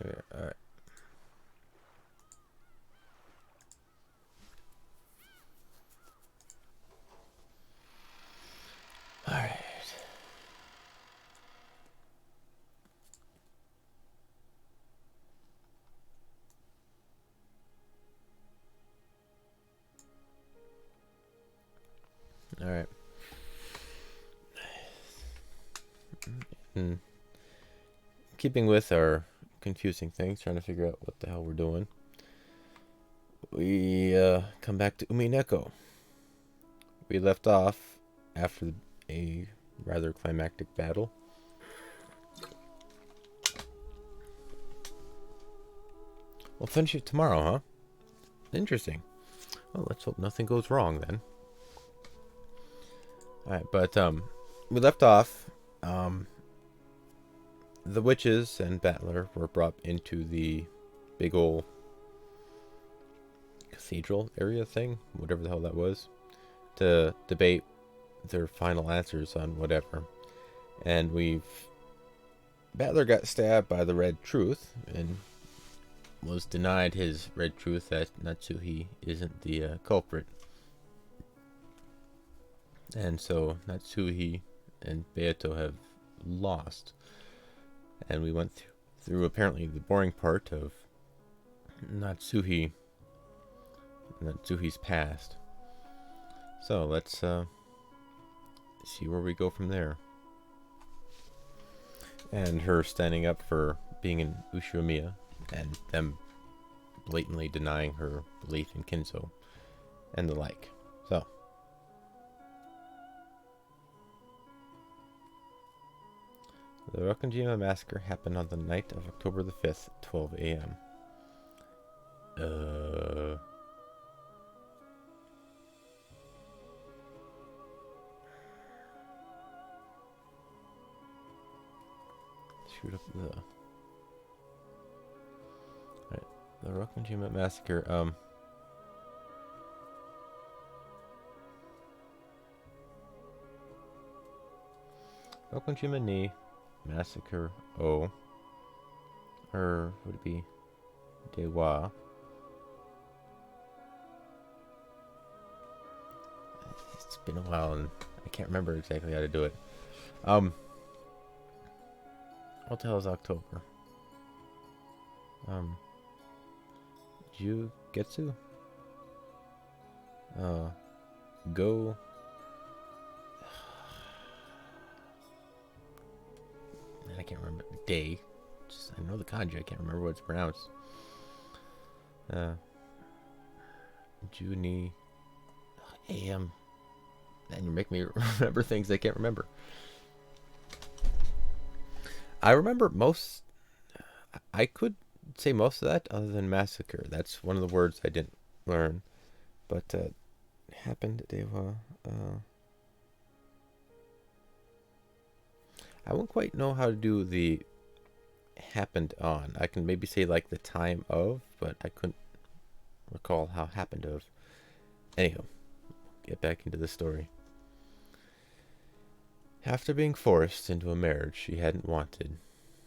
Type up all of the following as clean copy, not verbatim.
Alright. Alright. Alright. And keeping with our confusing things, trying to figure out what the hell we're doing, we come back to Umineko. We left off after a rather climactic battle. We'll finish it tomorrow, huh? Interesting. Well, let's hope nothing goes wrong then. Alright, but we left off. The witches and Battler were brought into the big ol' cathedral area thing, whatever the hell that was, to debate their final answers on whatever. And Battler got stabbed by the Red Truth and was denied his Red Truth that Natsuhi isn't the culprit. And so Natsuhi and Beato have lost. And we went through apparently the boring part of Natsuhi's past. So let's see where we go from there. And her standing up for being in Ushiromiya and them blatantly denying her belief in Kinzo and the like. So the Rokunjima massacre happened on the night of October the 5th, 12 a.m. Shoot up the... Alright, the Rokunjima massacre, Rokunjima ni Massacre O, or would it be Dewa? It's been a while and I can't remember exactly how to do it. What the hell is October? Jugetsu? Go. I can't remember day. I know the kanji. I can't remember what it's pronounced. Juni. AM. And you make me remember things I can't remember. I remember most. I could say most of that other than massacre. That's one of the words I didn't learn. But happened. I won't quite know how to do the happened on. I can maybe say like the time of, but I couldn't recall how happened of. Anyhow, get back into the story. After being forced into a marriage she hadn't wanted,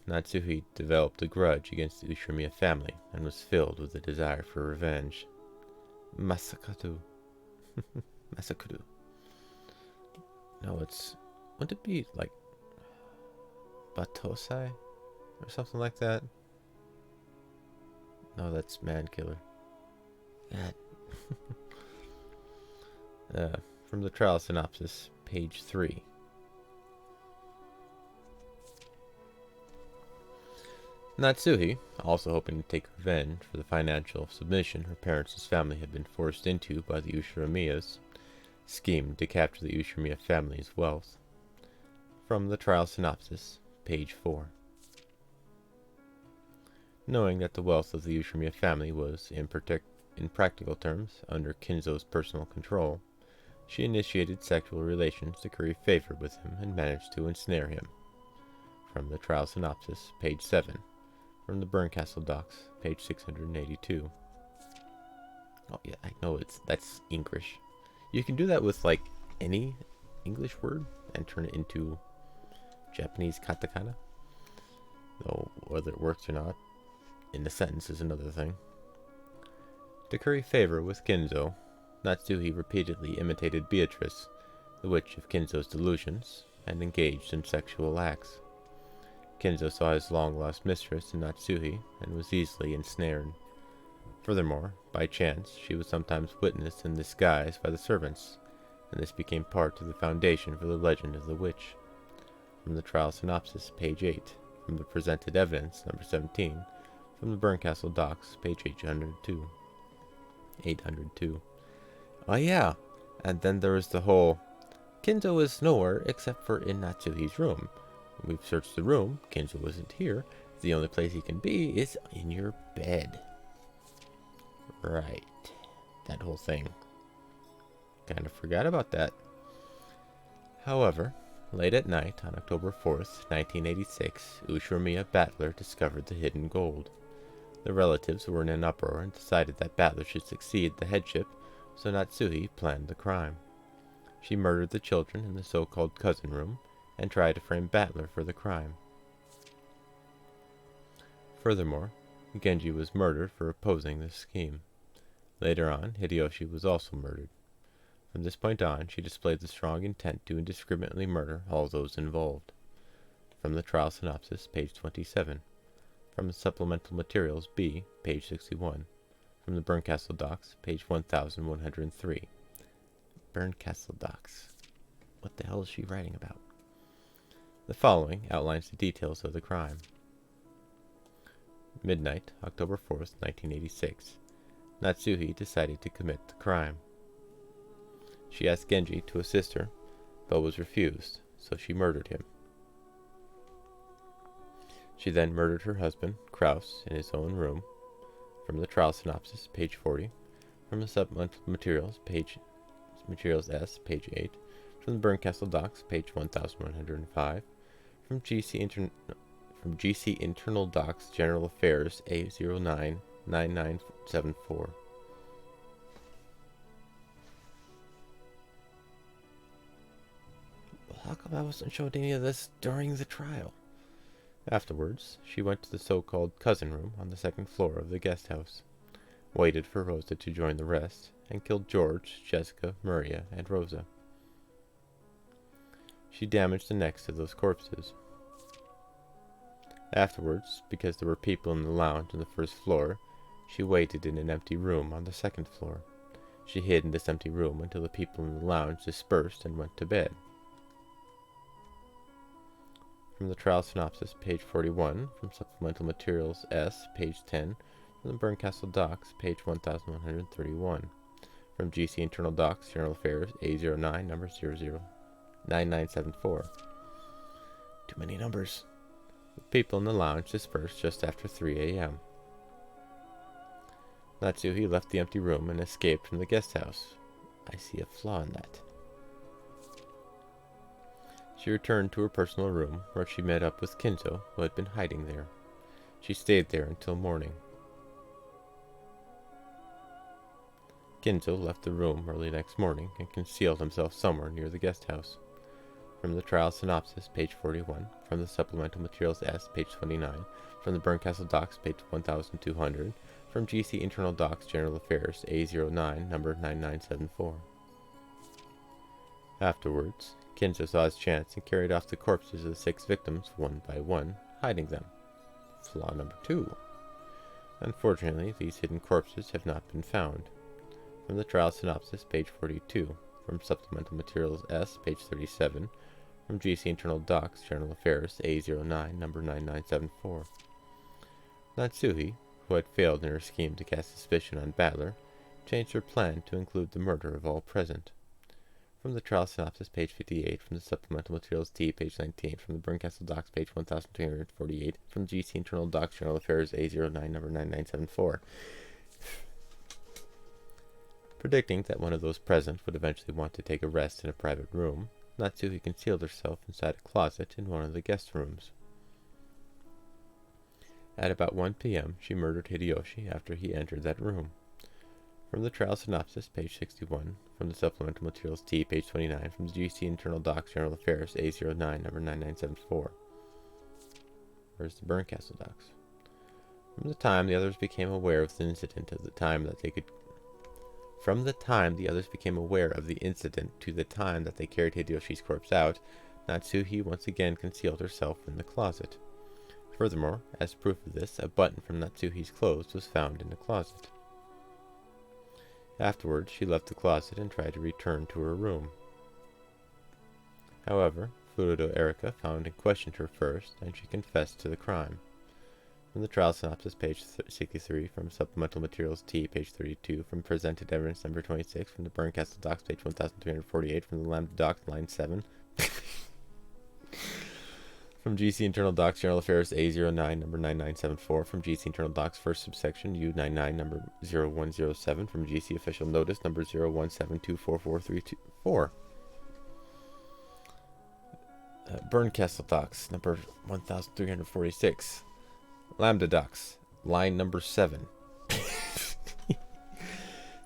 Natsuhi developed a grudge against the Ushiromiya family and was filled with a desire for revenge. Masakatu. Masakuru. No, wouldn't it be like Batosai or something like that? No, that's man killer. From the trial synopsis, page 3. Natsuhi, also hoping to take revenge for the financial submission her parents' family had been forced into by the Ushiromiyas, schemed to capture the Ushiramiya family's wealth. From the trial synopsis, page 4. Knowing that the wealth of the Ushiramiya family was, in practical terms, under Kinzo's personal control, she initiated sexual relations to curry favor with him and managed to ensnare him. From the trial synopsis, page 7. From the Burncastle docs, page 682. Oh yeah, I know that's English. You can do that with like any English word and turn it into Japanese katakana. Though whether it works or not, in the sentence is another thing. To curry favor with Kinzo, Natsuhi repeatedly imitated Beatrice, the witch of Kinzo's delusions, and engaged in sexual acts. Kinzo saw his long-lost mistress in Natsuhi and was easily ensnared. Furthermore, by chance, she was sometimes witnessed in disguise by the servants, and this became part of the foundation for the legend of the witch. From the trial synopsis, page 8. From the presented evidence, number 17. From the Berncastle docs, page 802. 802. Oh yeah, and then there was the whole, Kinzo is nowhere except for in Natsuhi's room. We've searched the room, Kinzo isn't here. The only place he can be is in your bed. Right. That whole thing. Kind of forgot about that. However, late at night on October 4th, 1986, Ushiromiya Battler discovered the hidden gold. The relatives were in an uproar and decided that Battler should succeed the headship, so Natsuhi planned the crime. She murdered the children in the so-called cousin room and tried to frame Battler for the crime. Furthermore, Genji was murdered for opposing this scheme. Later on, Hideyoshi was also murdered. From this point on, she displayed the strong intent to indiscriminately murder all those involved. From the trial synopsis, page 27. From the supplemental materials B, page 61. From the Berncastle docs, page 1103. Berncastle docs. What the hell is she writing about? The following outlines the details of the crime. Midnight, October 4th, 1986. Natsuhi decided to commit the crime. She asked Genji to assist her, but was refused, so she murdered him. She then murdered her husband, Kraus, in his own room. From the trial synopsis, page 40. From the supplemental materials, materials S, page 8. From the Berncastle docs, page 1105. From GC Internal Docs, General Affairs, A099974. How come I wasn't shown any of this during the trial? Afterwards, she went to the so-called cousin room on the second floor of the guest house, waited for Rosa to join the rest, and killed George, Jessica, Maria, and Rosa. She damaged the necks of those corpses. Afterwards, because there were people in the lounge on the first floor, she waited in an empty room on the second floor. She hid in this empty room until the people in the lounge dispersed and went to bed. From the trial synopsis, page 41. From supplemental materials S, page 10. From the Berncastle docs, page 1131. From GC Internal Docs, General Affairs, A09, number 009974. Too many numbers. The people in the lounge dispersed just after 3 a.m. Natsuhi left the empty room and escaped from the guest house. I see a flaw in that. She returned to her personal room, where she met up with Kinzo, who had been hiding there. She stayed there until morning. Kinzo left the room early next morning and concealed himself somewhere near the guest house. From the trial synopsis, page 41. From the supplemental materials S, page 29. From the Berncastle docs, page 1200. From GC Internal Docs, General Affairs, A09, number 9974. Afterwards, Kinzo saw his chance and carried off the corpses of the 6 victims one by one, hiding them. Flaw number 2. Unfortunately, these hidden corpses have not been found. From the trial synopsis, page 42. From supplemental materials S, page 37. From GC Internal Docs, General Affairs, A09, number 9974. Natsuhi, who had failed in her scheme to cast suspicion on Battler, changed her plan to include the murder of all present. From the trial synopsis, page 58. From the supplemental materials T, page 19. From the Berncastle docs, page 1248. From GC Internal Docs, General Affairs, A09, number 9974. Predicting that one of those present would eventually want to take a rest in a private room, Natsuhi concealed herself inside a closet in one of the guest rooms. At about 1 p.m., she murdered Hideyoshi after he entered that room. From the trial synopsis, page 61. From the supplemental materials T, page 29. From the GC Internal Docs, General Affairs, A09, number 9974. Where's the Berncastle docs? From the time the others became aware of the incident to the time that they carried Hideyoshi's corpse out, Natsuhi once again concealed herself in the closet. Furthermore, as proof of this, a button from Natsuhi's clothes was found in the closet. Afterwards, she left the closet and tried to return to her room. However, Furudo Erika found and questioned her first, and she confessed to the crime. From the trial synopsis, page 63, from Supplemental Materials T, page 32, from Presented Evidence, number 26, from the Burncastle Docs, page 1348, from the Lambda Docs, line 7, from GC Internal Docs, General Affairs A09, number 9974, from GC Internal Docs, first subsection U99, number 0107, from GC Official Notice, number 01724434. Burncastle Docs, number 1346. Lambda Docs, line number 7.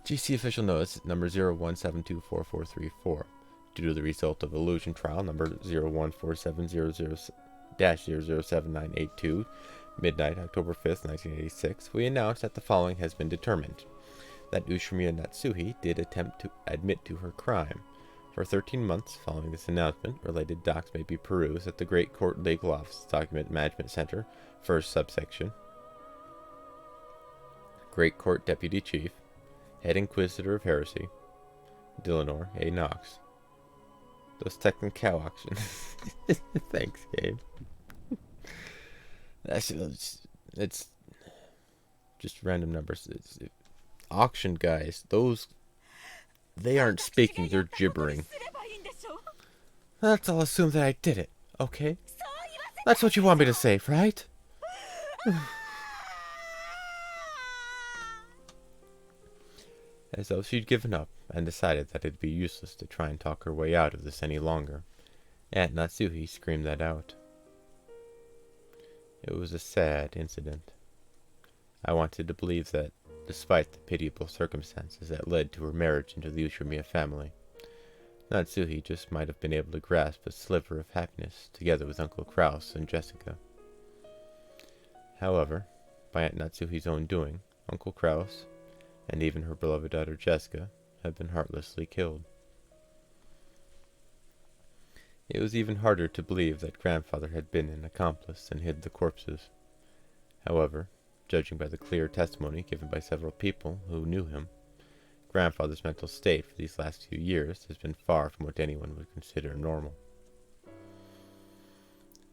GC Official Notice, number 01724434. Due to the result of illusion trial, number 014700-007982, midnight, October 5th, 1986, we announce that the following has been determined. That Ushimiya Natsuhi did attempt to admit to her crime. For 13 months following this announcement, related docs may be perused at the Great Court Legal Office Document Management Center, first subsection. Great Court Deputy Chief, Head Inquisitor of Heresy, Dillinor A. Knox. Those technical auctions. Thanks, Gabe. It's just random numbers. Auction guys, they aren't speaking, they're gibbering. Let's all assume that I did it, okay? That's what you want me to say, right? As though she'd given up and decided that it'd be useless to try and talk her way out of this any longer, Aunt Natsuhi screamed that out. It was a sad incident. I wanted to believe that, despite the pitiable circumstances that led to her marriage into the Ushimiya family, Natsuhi just might have been able to grasp a sliver of happiness together with Uncle Kraus and Jessica. However, by Aunt Natsuhi's own doing, Uncle Kraus, and even her beloved daughter Jessica, had been heartlessly killed. It was even harder to believe that Grandfather had been an accomplice and hid the corpses. However, judging by the clear testimony given by several people who knew him, Grandfather's mental state for these last few years has been far from what anyone would consider normal.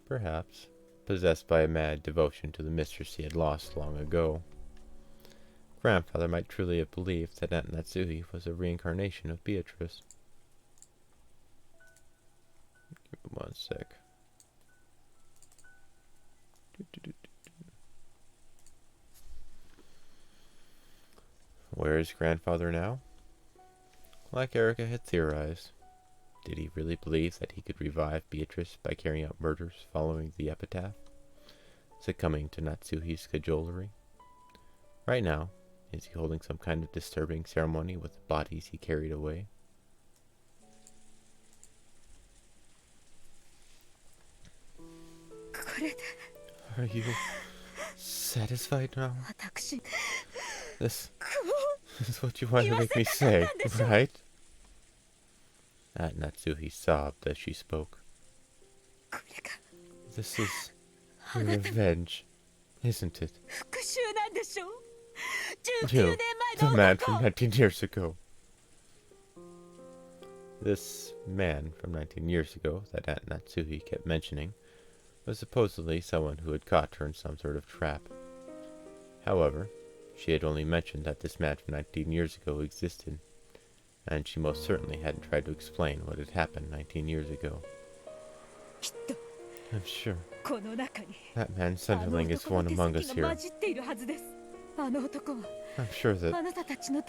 Perhaps, possessed by a mad devotion to the mistress he had lost long ago, Grandfather might truly have believed that Aunt Natsuhi was a reincarnation of Beatrice. Give me one sec. Where is Grandfather now? Like Erika had theorized, did he really believe that he could revive Beatrice by carrying out murders following the epitaph, succumbing to Natsuhi's cajolery? Right now, is he holding some kind of disturbing ceremony with the bodies he carried away? Are you satisfied now? This is what you want to make me say, right? Aunt Natsuhi sobbed as she spoke. This is revenge, isn't it? You, the man from 19 years ago. This man from 19 years ago that Aunt Natsuhi kept mentioning was supposedly someone who had caught her in some sort of trap. However, she had only mentioned that this man from 19 years ago existed, and she most certainly hadn't tried to explain what had happened 19 years ago. I'm sure that man Sunderling is one among us here. I'm sure that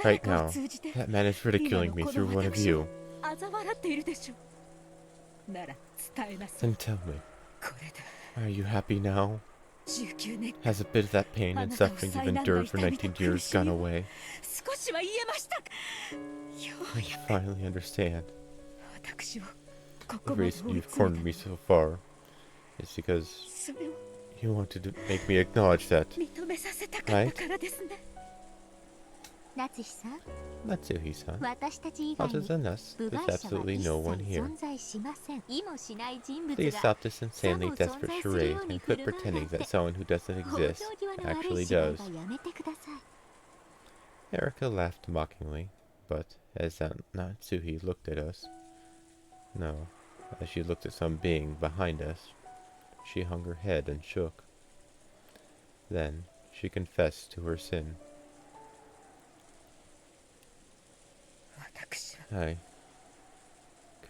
right now, that man is ridiculing me through one of you. Then tell me, are you happy now? Has a bit of that pain and suffering you've endured for 19 years gone away? I finally understand. The reason you've cornered me so far is because You wanted to make me acknowledge that, right? Natsuhi-san, other than us, there's absolutely no one here. Please stop this insanely desperate charade and quit pretending that someone who doesn't exist actually does. Erika laughed mockingly, but as Natsuhi looked at us, no, as she looked at some being behind us, she hung her head and shook. Then she confessed to her sin. I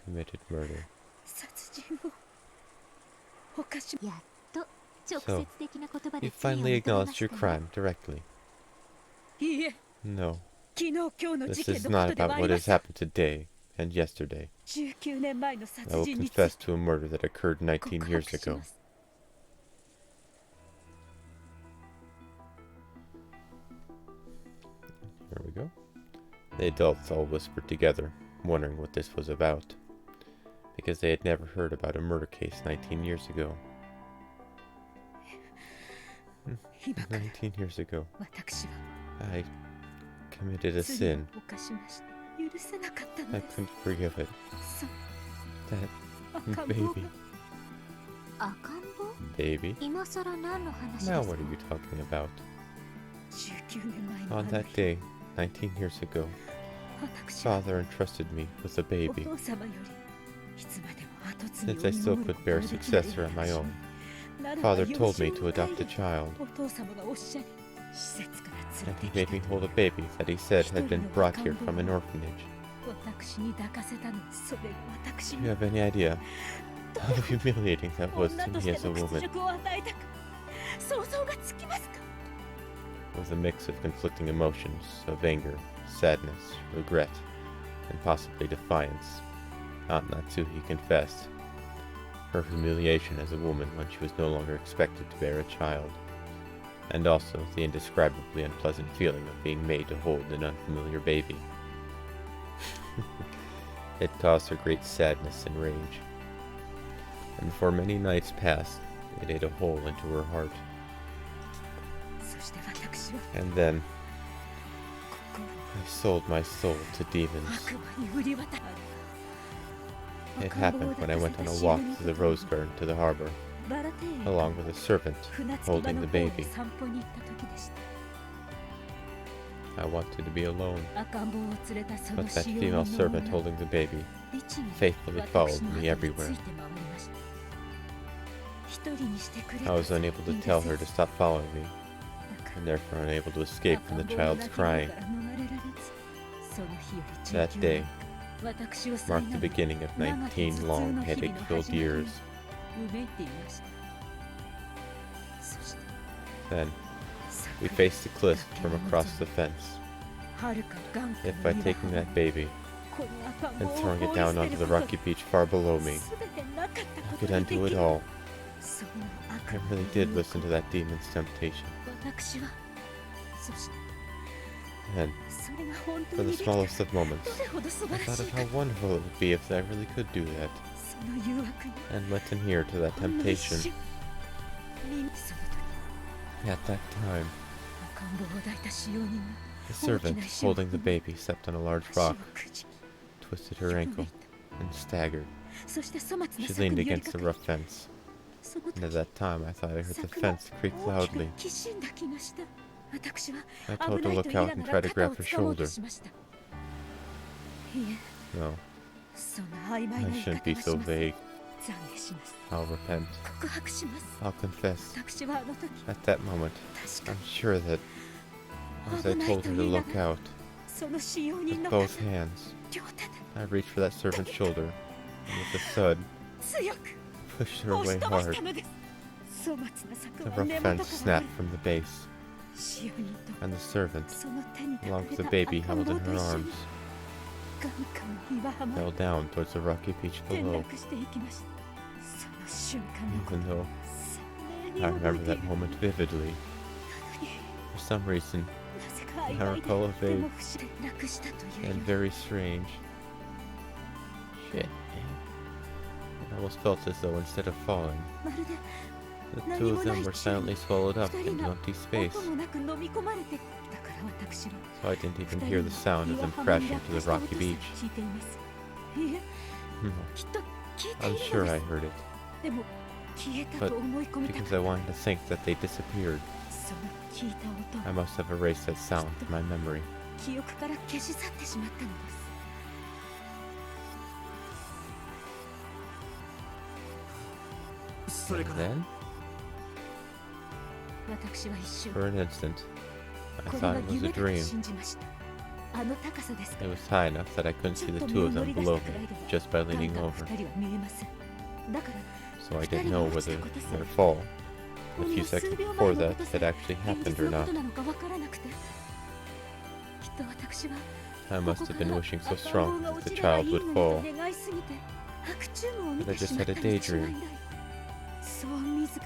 committed murder. So, you finally acknowledged your crime directly. No, this is not about what has happened today and yesterday. I will confess to a murder that occurred 19 years ago. Here we go. The adults all whispered together, wondering what this was about, because they had never heard about a murder case 19 years ago. 19 years ago, I committed a sin. I couldn't forgive it. That baby. Baby? Now what are you talking about? On that day, 19 years ago, Father entrusted me with a baby. Since I still could bear a successor on my own, Father told me to adopt a child. And he made me hold a baby that he said had been brought here from an orphanage. Do you have any idea how humiliating that was to me as a woman? With a mix of conflicting emotions of anger, sadness, regret, and possibly defiance, Aunt Natsuhi confessed her humiliation as a woman when she was no longer expected to bear a child, and also the indescribably unpleasant feeling of being made to hold an unfamiliar baby. It caused her great sadness and rage, and for many nights past, it ate a hole into her heart. And then, I sold my soul to demons. It happened when I went on a walk through the rose garden to the harbor, along with a servant holding the baby. I wanted to be alone, but that female servant holding the baby faithfully followed me everywhere. I was unable to tell her to stop following me, and therefore unable to escape from the child's crying. That day marked the beginning of 19 long headache-filled years. Then, we faced the cliff from across the fence. If by taking that baby and throwing it down onto the rocky beach far below me, I could undo it all, I really did listen to that demon's temptation. And, for the smallest of moments, I thought of how wonderful it would be if I really could do that, and let him hear to that temptation. At that time, the servant holding the baby stepped on a large rock, twisted her ankle, and staggered. She leaned against the rough fence, and at that time I thought I heard the fence creak loudly. I told her to look out and try to grab her shoulder. No, I shouldn't be so vague. I'll repent. I'll confess. At that moment, I'm sure that, as I told her to look out, with both hands, I reached for that servant's shoulder, and with a thud, pushed her away hard. The rough fence snapped from the base, and the servant, along with the baby held in her arms, fell down towards the rocky beach below. Even though I remember that moment vividly, for some reason, I recall a vague and very strange shit. It almost felt as though instead of falling, The two of them were silently swallowed up into empty space, so I didn't even hear the sound of them crashing to the rocky beach. I'm sure I heard it, but because I wanted to think that they disappeared, I must have erased that sound from my memory. And then, for an instant, I thought it was a dream. It was high enough that I couldn't see the two of them below me just by leaning over, so I didn't know whether their fall, a few seconds before that, had actually happened or not. I must have been wishing so strongly that the child would fall, but I just had a daydream.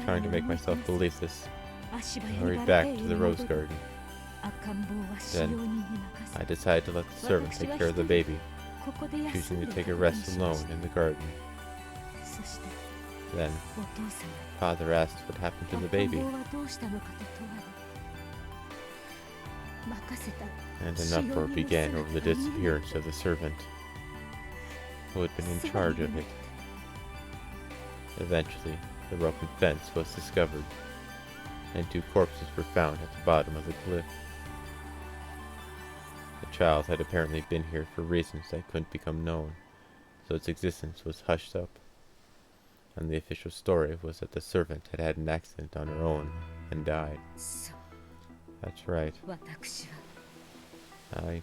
Trying to make myself believe this, I hurried back to the rose garden. Then, I decided to let the servant take care of the baby, choosing to take a rest alone in the garden. Then, Father asked what happened to the baby, and an uproar began over the disappearance of the servant, who had been in charge of it. Eventually, the broken fence was discovered, and 2 corpses were found at the bottom of the cliff. The child had apparently been here for reasons that couldn't become known, so its existence was hushed up. And the official story was that the servant had had an accident on her own and died. That's right. I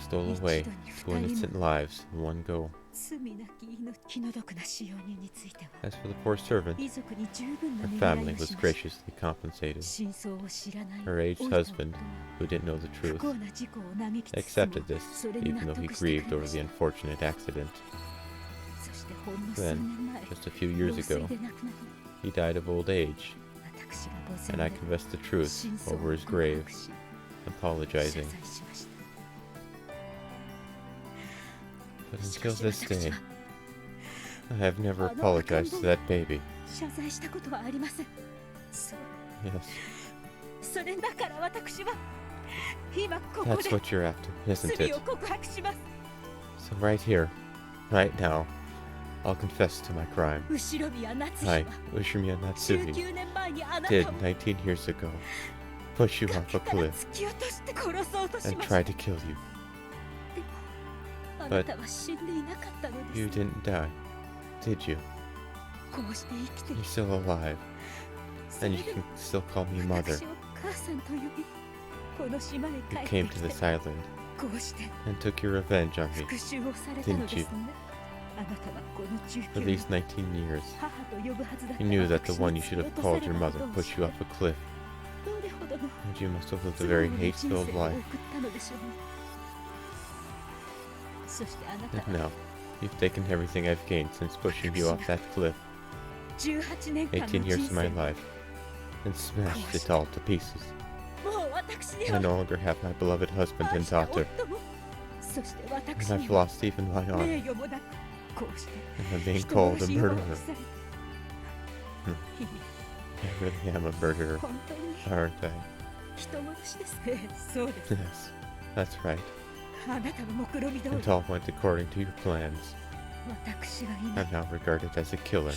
stole away 2 innocent lives in one go. As for the poor servant, her family was graciously compensated. Her aged husband, who didn't know the truth, accepted this, even though he grieved over the unfortunate accident. Then, just a few years ago, he died of old age, and I confessed the truth over his grave, apologizing. But until this day, I have never apologized to that baby. Yes. That's what you're after, isn't it? So right here, right now, I'll confess to my crime. I, Ushimiya Natsuhi, did 19 years ago push you off a cliff and try to kill you. But you didn't die, did you? You're still alive, and you can still call me mother. You came to this island and took your revenge on me, didn't you? For these 19 years, you knew that the one you should have called your mother pushed you off a cliff, and you must have lived a very hate-filled life. And now, you've taken everything I've gained since pushing you off that cliff, 18 years of my life, and smashed it all to pieces. I no longer have my beloved husband and daughter, and I've lost even my honor, and I'm being called a murderer. I really am a murderer, aren't I? Yes, that's right. It all went according to your plans. I'm now regarded as a killer.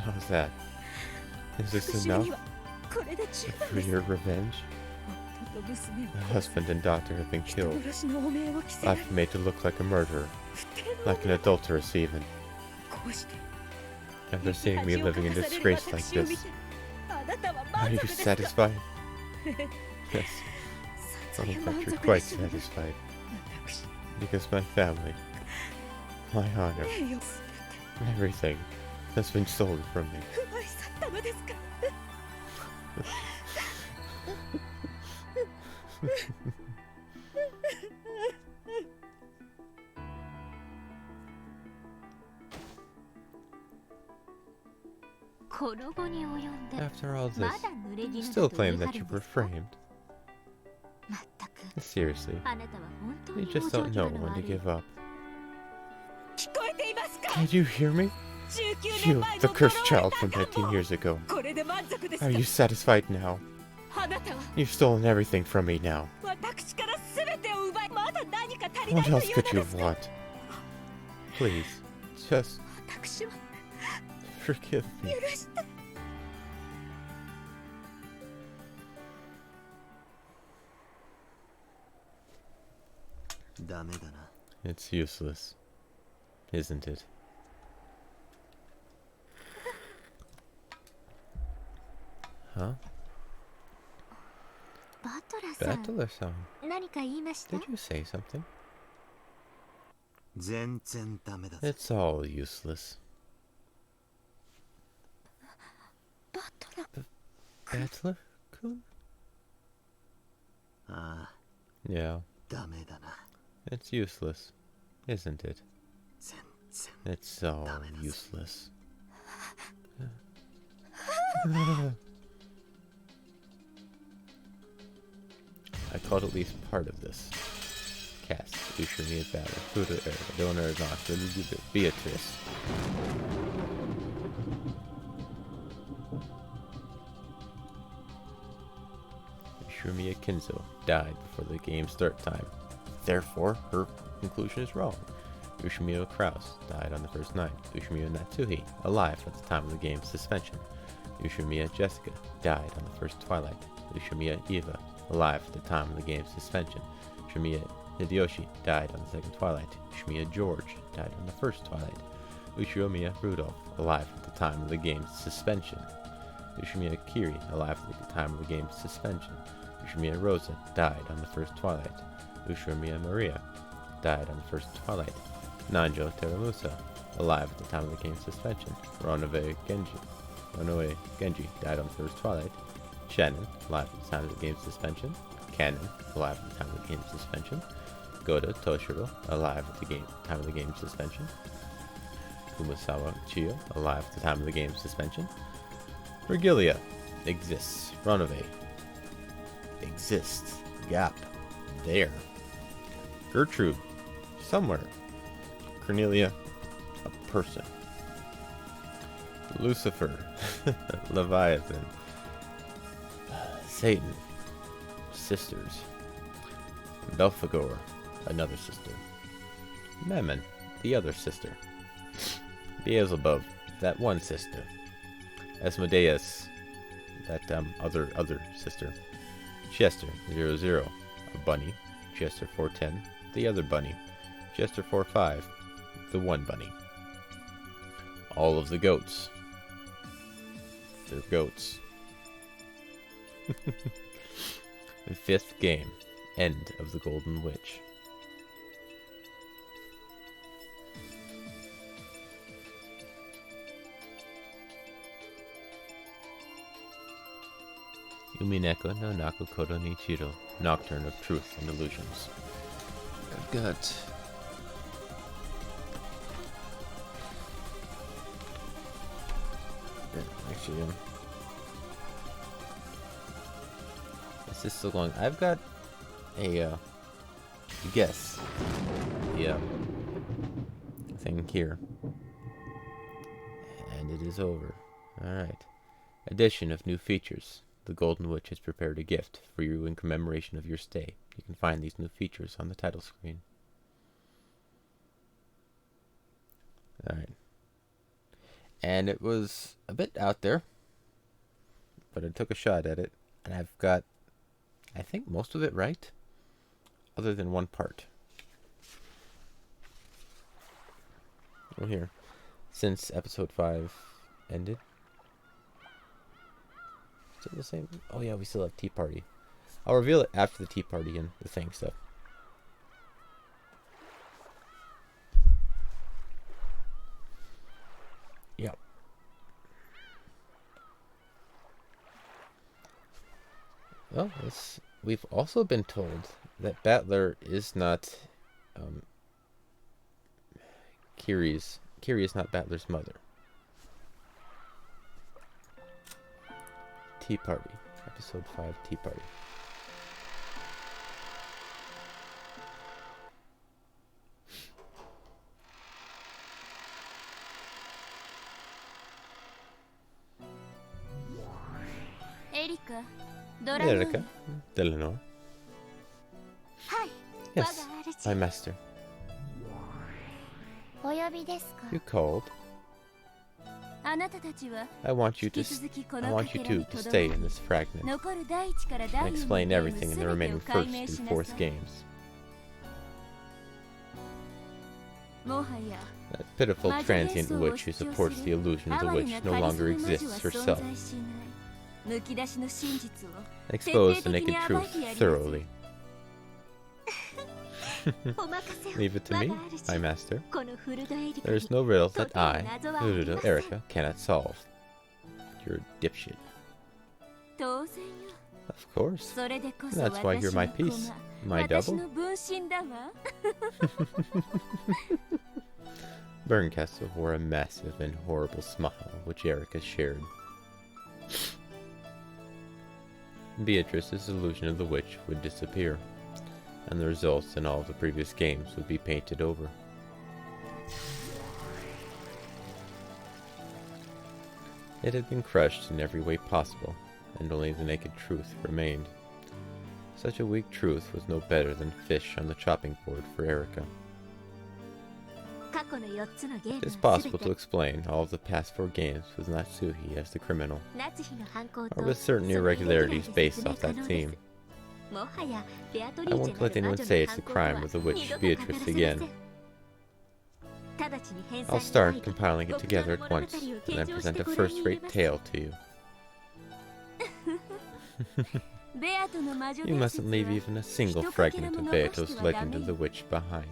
How's that? Is this enough for your revenge? My husband and daughter have been killed. I've been made to look like a murderer, like an adulteress even. After seeing me living in disgrace like this, are you satisfied? Yes. Oh, but you're quite satisfied. Because my family, my honor, everything has been stolen from me. この後に及んで After all ま this, だ濡れ you 衣 still と claim 言い張 that る you ん were ですか framed. まったく Seriously, あなたは本当 you に just 往生 don't 際 know の when to 悪い give up. 聞こえていますか Did you hear me? You, the cursed child from 19 years ago. Are you satisfied now? You've stolen everything from me now. What else could you want? Please, just forgive me. It's useless, isn't it? Huh? Battler-san, did you say something? It's all useless. Battler-kun? Yeah. It's useless, isn't it? It's all useless. I caught at least part of this. Cast, Ushirmiya's battle. Fuda Air, Donor Knox, Beatrice. Ushirmiya Kinzo died before the game's start time. Therefore, her conclusion is wrong. Ushimiya Kraus died on the first night. Ushimiya Natsuhi, alive at the time of the game's suspension. Ushimiya Jessica died on the first twilight. Ushimiya Eva, alive at the time of the game's suspension. Ushimiya Hideyoshi died on the second twilight. Ushimiya George died on the first twilight. Ushimiya Rudolph, alive at the time of the game's suspension. Ushimiya Kiri, alive at the time of the game's suspension. Ushimiya Rosa died on the first twilight. Ushimiya Maria died on the first twilight. Nanjo Teramusa, alive at the time of the game's suspension. Ronoe Genji died on the first twilight. Shannon, alive at the time of the game's suspension. Cannon, alive at the time of the game's suspension. Goda Toshiro, alive at the time of the game's suspension. Kumasawa Chiyo, alive at the time of the game's suspension. Virgilia exists. Ronoe exists. Gap there. Gertrude somewhere. Cornelia a person. Lucifer Leviathan. Satan sisters. Belphegor another sister. Mammon the other sister. Beelzebub that one sister. Asmodeus that other sister. Chester 00 a bunny. Chester 410 the other bunny. Chester 45 the one bunny. All of the goats. They're goats. The fifth game. End of the Golden Witch. Umineko no Naku Kodo Nichiro, Nocturne of Truth and Illusions. I've got... Actually, this is so long. I've got a guess. The thing here. And it is over. Alright. Addition of new features. The Golden Witch has prepared a gift for you in commemoration of your stay. You can find these new features on the title screen. Alright. And it was a bit out there, but I took a shot at it, and I've got, I think, most of it right, other than one part. Oh, here. Since episode 5 ended. Still the same? Oh yeah, we still have Tea Party. I'll reveal it after the Tea Party and the thing stuff. Yep. Well, we've also been told that Battler is not Kiri is not Battler's mother. Tea Party. Episode 5, Tea Party. Erica, Delanor. はい Yes, my master. お呼びですか You called. あなたたちは I want you 引 to き続きこ I の want か you けら to にとど stay ま in り this fragment 残る第一から第 and 四 explain のゲーム everything in the 全てを remaining 解 first 明 and しな fourth さい games. もはや That pitiful transient witch who supports the illusion of the 哀れ witch な no カリ longer スマ魔女 exists は存 herself. 在しないむき出しの真実を Expose the 徹底的 naked に暴 truth いてやりなさい thoroughly. お任せを Leave it to me, 我が主 my master. このフルドエリカ There に is no riddle that とても I, 謎はあ Lulu りません Erica, cannot solve. You're a dipshit. 当然よ Of course. それでこそ That's why 私 you're my の piece. 駒 My 私 double. の分身だわ Berncastle wore a massive and horrible smile, which Erica shared. Beatrice's illusion of the witch would disappear, and the results in all of the previous games would be painted over. It had been crushed in every way possible, and only the naked truth remained. Such a weak truth was no better than fish on the chopping board for Erica. 過去の4つのゲーム It is は possible 全 to て explain all of the past 4 games with Natsuhi as the criminal, 夏日の犯行と or with certain そのレギュラー irregularities で based 説明 off 可 that 能です theme. もはやベアトリ I ーチェ won't な let る魔 anyone 女 say の it's the 犯行と crime は of the 二 witch 度と語ら Beatrice せませ again. ん直ちに返済 I'll に入 start り compiling it 僕 together の at 物語を once, 提 and then 供し present て a ご覧に入れ first-rate ます tale to you. ベアトの魔女 You 伝 mustn't 説 leave は even a single 一かけら fragment も of 残 Beato's してはダ legend メ of the witch behind.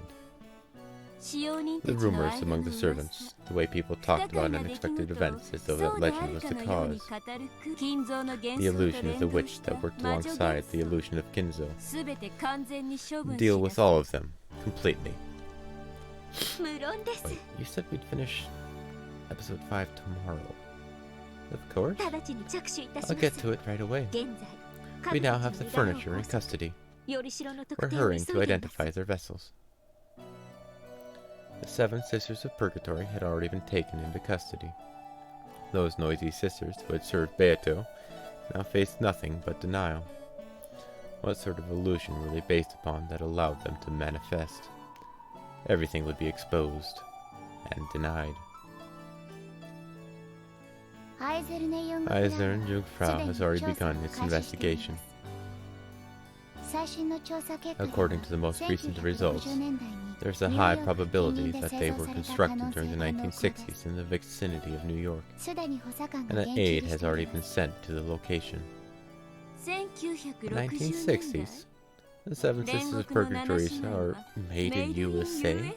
使用人た The ちの rumors 間 among の the 噂 servants, the way people 不 talked 可解 about な出来 unexpected 事を events as though そ that うであ legend る was か the のように cause. 語る金像の幻 The 想と illusion 連 of the 動 witch した that worked 魔女 alongside 幻 the 想 illusion of Kinzo. すべて完全に処分し Deal な with さい all of them, completely. 無論です Wait, you said we'd finish episode 5 tomorrow. Of course. 直ちに着手いたし I'll ま get す to it right away. 現 We 在 now have the furniture in custody. よりしろの We're 特定を hurrying 急 to いでいま identify す their vessels. The 7 Sisters of Purgatory had already been taken into custody. Those noisy sisters who had served Beato now faced nothing but denial. What sort of illusion were they based upon that allowed them to manifest? Everything would be exposed and denied. Eisern Jungfrau has already begun its investigation. According to the most recent results, there's a high probability that they were constructed during the 1960s in the vicinity of New York, and an aid has already been sent to the location. 1960s? The 7 Sisters of Purgatory are made in USA?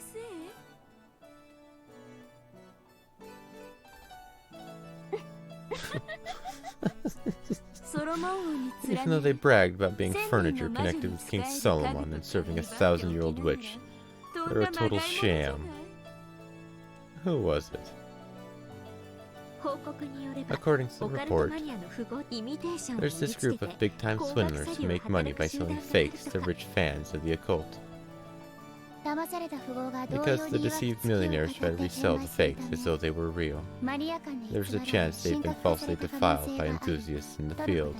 Even though they bragged about being furniture connected with King Solomon and serving a 1,000-year-old witch, they're a total sham. Who was it? According to the report, there's this group of big-time swindlers who make money by selling fakes to rich fans of the occult. Because the deceived millionaires try to resell the fakes as though they were real, there's a chance they've been falsely defiled by enthusiasts in the field.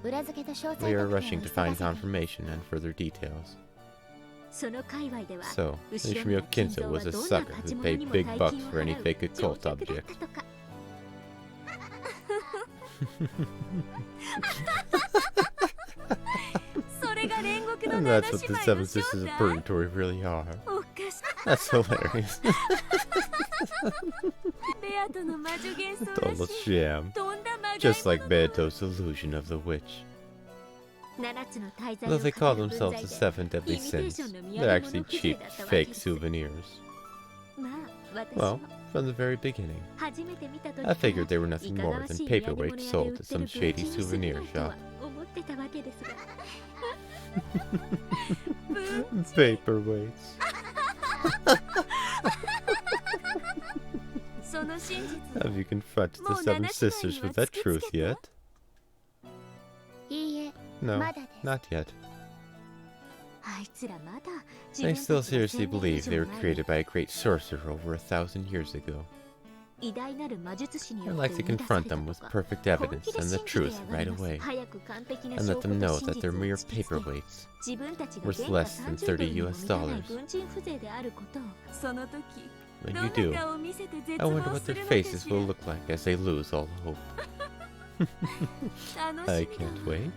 We are rushing to find confirmation and further details. So, Ishimio Kinzo was a sucker who paid big bucks for any fake occult object. And that's what the 7 Sisters of Purgatory really are. That's hilarious. Total sham. Just like Beato's illusion of the witch. Though they call themselves the 7 Deadly Sins, they're actually cheap, fake souvenirs. Well, from the very beginning, I figured they were nothing more than paperweights sold at some shady souvenir shop. Paperweights. Have you confronted the 7 Sisters with that truth yet? No, not yet. They still seriously believe they were created by a great sorcerer over 1,000 years ago. 偉大なる魔術師に I'd よっ like て to 生み出され confront た them と with か perfect 本 evidence 気で and the 信じて truth やが right ります away, 早く完璧な and 証 let 拠と them know 真 that 実 they're を mere 突きつけ paperweights, 自分たちが worth 原価 less than 30ドル 30 にも US 満たない dollars. 軍人風情であることをその時 When ど you ん do, な顔を見せて絶 I 望 wonder what す their るのか faces し will ら look like as they lose all hope. 楽 I しみだ can't わ wait.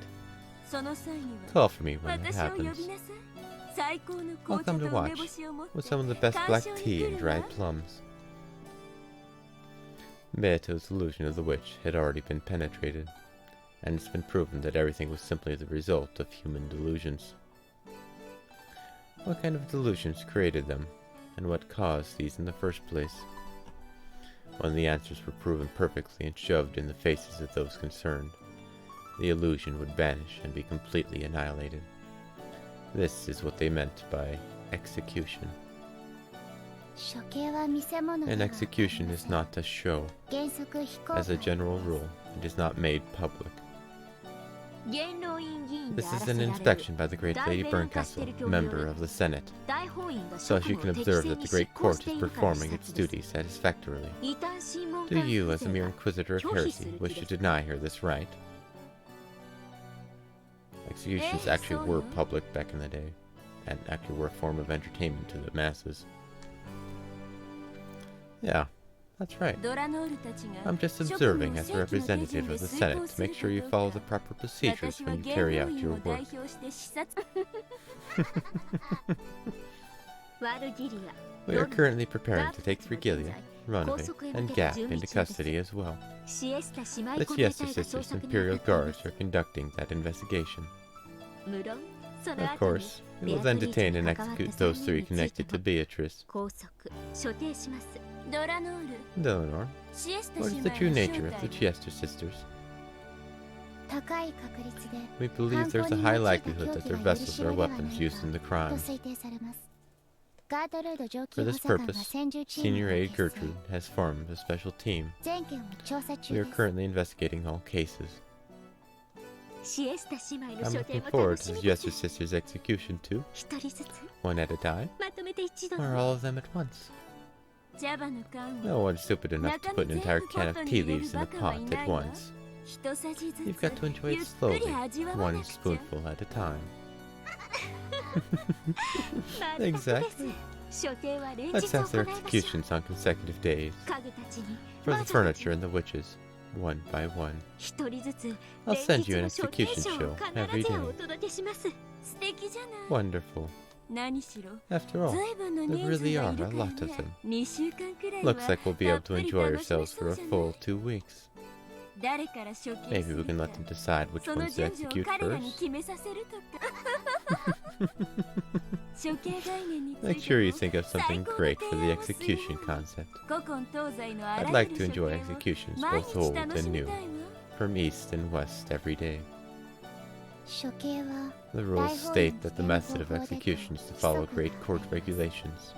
その際には Call for me when it 私を呼び happens. なさい最高の I'll 紅茶 come と to 梅 watch, 干しを持って with some of the best black 鑑賞に tea 来 and るわ dried plums. Beato's illusion of the witch had already been penetrated, and it's been proven that everything was simply the result of human delusions. What kind of delusions created them, and what caused these in the first place? When the answers were proven perfectly and shoved in the faces of those concerned, the illusion would vanish and be completely annihilated. This is what they meant by execution. An execution is not a show. As a general rule, it is not made public. 元老院議員で This あら is せ an られる inspection by the great Lady 大弁カステ Berncastle, ル教 member of the Senate, 大法院が so 職 she 務を can 適 observe 正 that に the 執 great 行 court して is いるから視 performing its 察です duties satisfactorily. 異端審問 Do 官 you, 風 as a 情 mere が inquisitor of 拒否 heresy, する wish 気 to です deny her this right? Executions actually were public back in the day, and actually were a form of entertainment to the masses. Yeah, that's right. ドラノールたちが I'm just observing as a representative of the Senate to make sure you follow the proper procedures 私は when you 元 carry 老 out 院 your を代 work. 表して視察ワルギリア We are currently preparing to take Thregilia, Runaway, and Gap into custody as well. シエスタ姉妹 The コメ Siesta 隊が捜 Sisters 索に Imperial 当たっていま Guards す are conducting that investigation. 無論その Of 後に course, we will then detain and execute those three connected to Beatrice. 拘束処刑しますドラノール Eleanor, シエスタ what 姉 is the 妹 true の nature 正 of the 体 Siesta Sisters? 高い確率で We believe there's a high likelihood that their vessels are weapons used in the と crime. 推定されます。ガートルード上級 For 補 this 佐官が purpose, 専従チーム Senior を Aide 結成 Gertrude has formed a special team. 全件を調査 We 中 are です。 currently investigating all cases. シエスタ姉妹の I'm 処刑 looking も forward 楽し to み the です Siesta Sisters' execution too, 一人ずつ one at a time, まとめて一度に or all of them at once. 茶葉の缶を No one's stupid enough to put an entire can of tea leaves in a pot at once. 一さじず You've つ got to enjoy ゆ it っくり slowly, 味わわな one くちゃ spoonful at a time. 全くです Exactly. 処刑は連日 Let's 行 have their いましょう executions on consecutive days. 家具たちに For 魔 the 女たち furniture に and the witches, one by one. 一人ずつ I'll 連 send 日 you an の処刑 execution 者 show を every 必ずやお day. 届けします素敵じゃない Wonderful. 何しろ After all, 随分の there 人数 really が are いる a から lot of ね them. 2週間くらい Looks は like we'll be た able っぷ to り enjoy 楽しめ ourselves そ for う a じゃない full 2 weeks. 誰から処刑 Maybe す we る can か let them decide which その ones to 順序を execute 彼らに first. 決めさせるとか処刑概念につい Make て sure you も think of 最 something 高の great for 提 the 案をする execution concept. 古今東西のあら I'd ゆ like る to 処刑 enjoy を executions 毎 both 日 old 楽し and み new, たいわ from east and west every day. 処刑は The rules state that the method of execution is to follow great court regulations.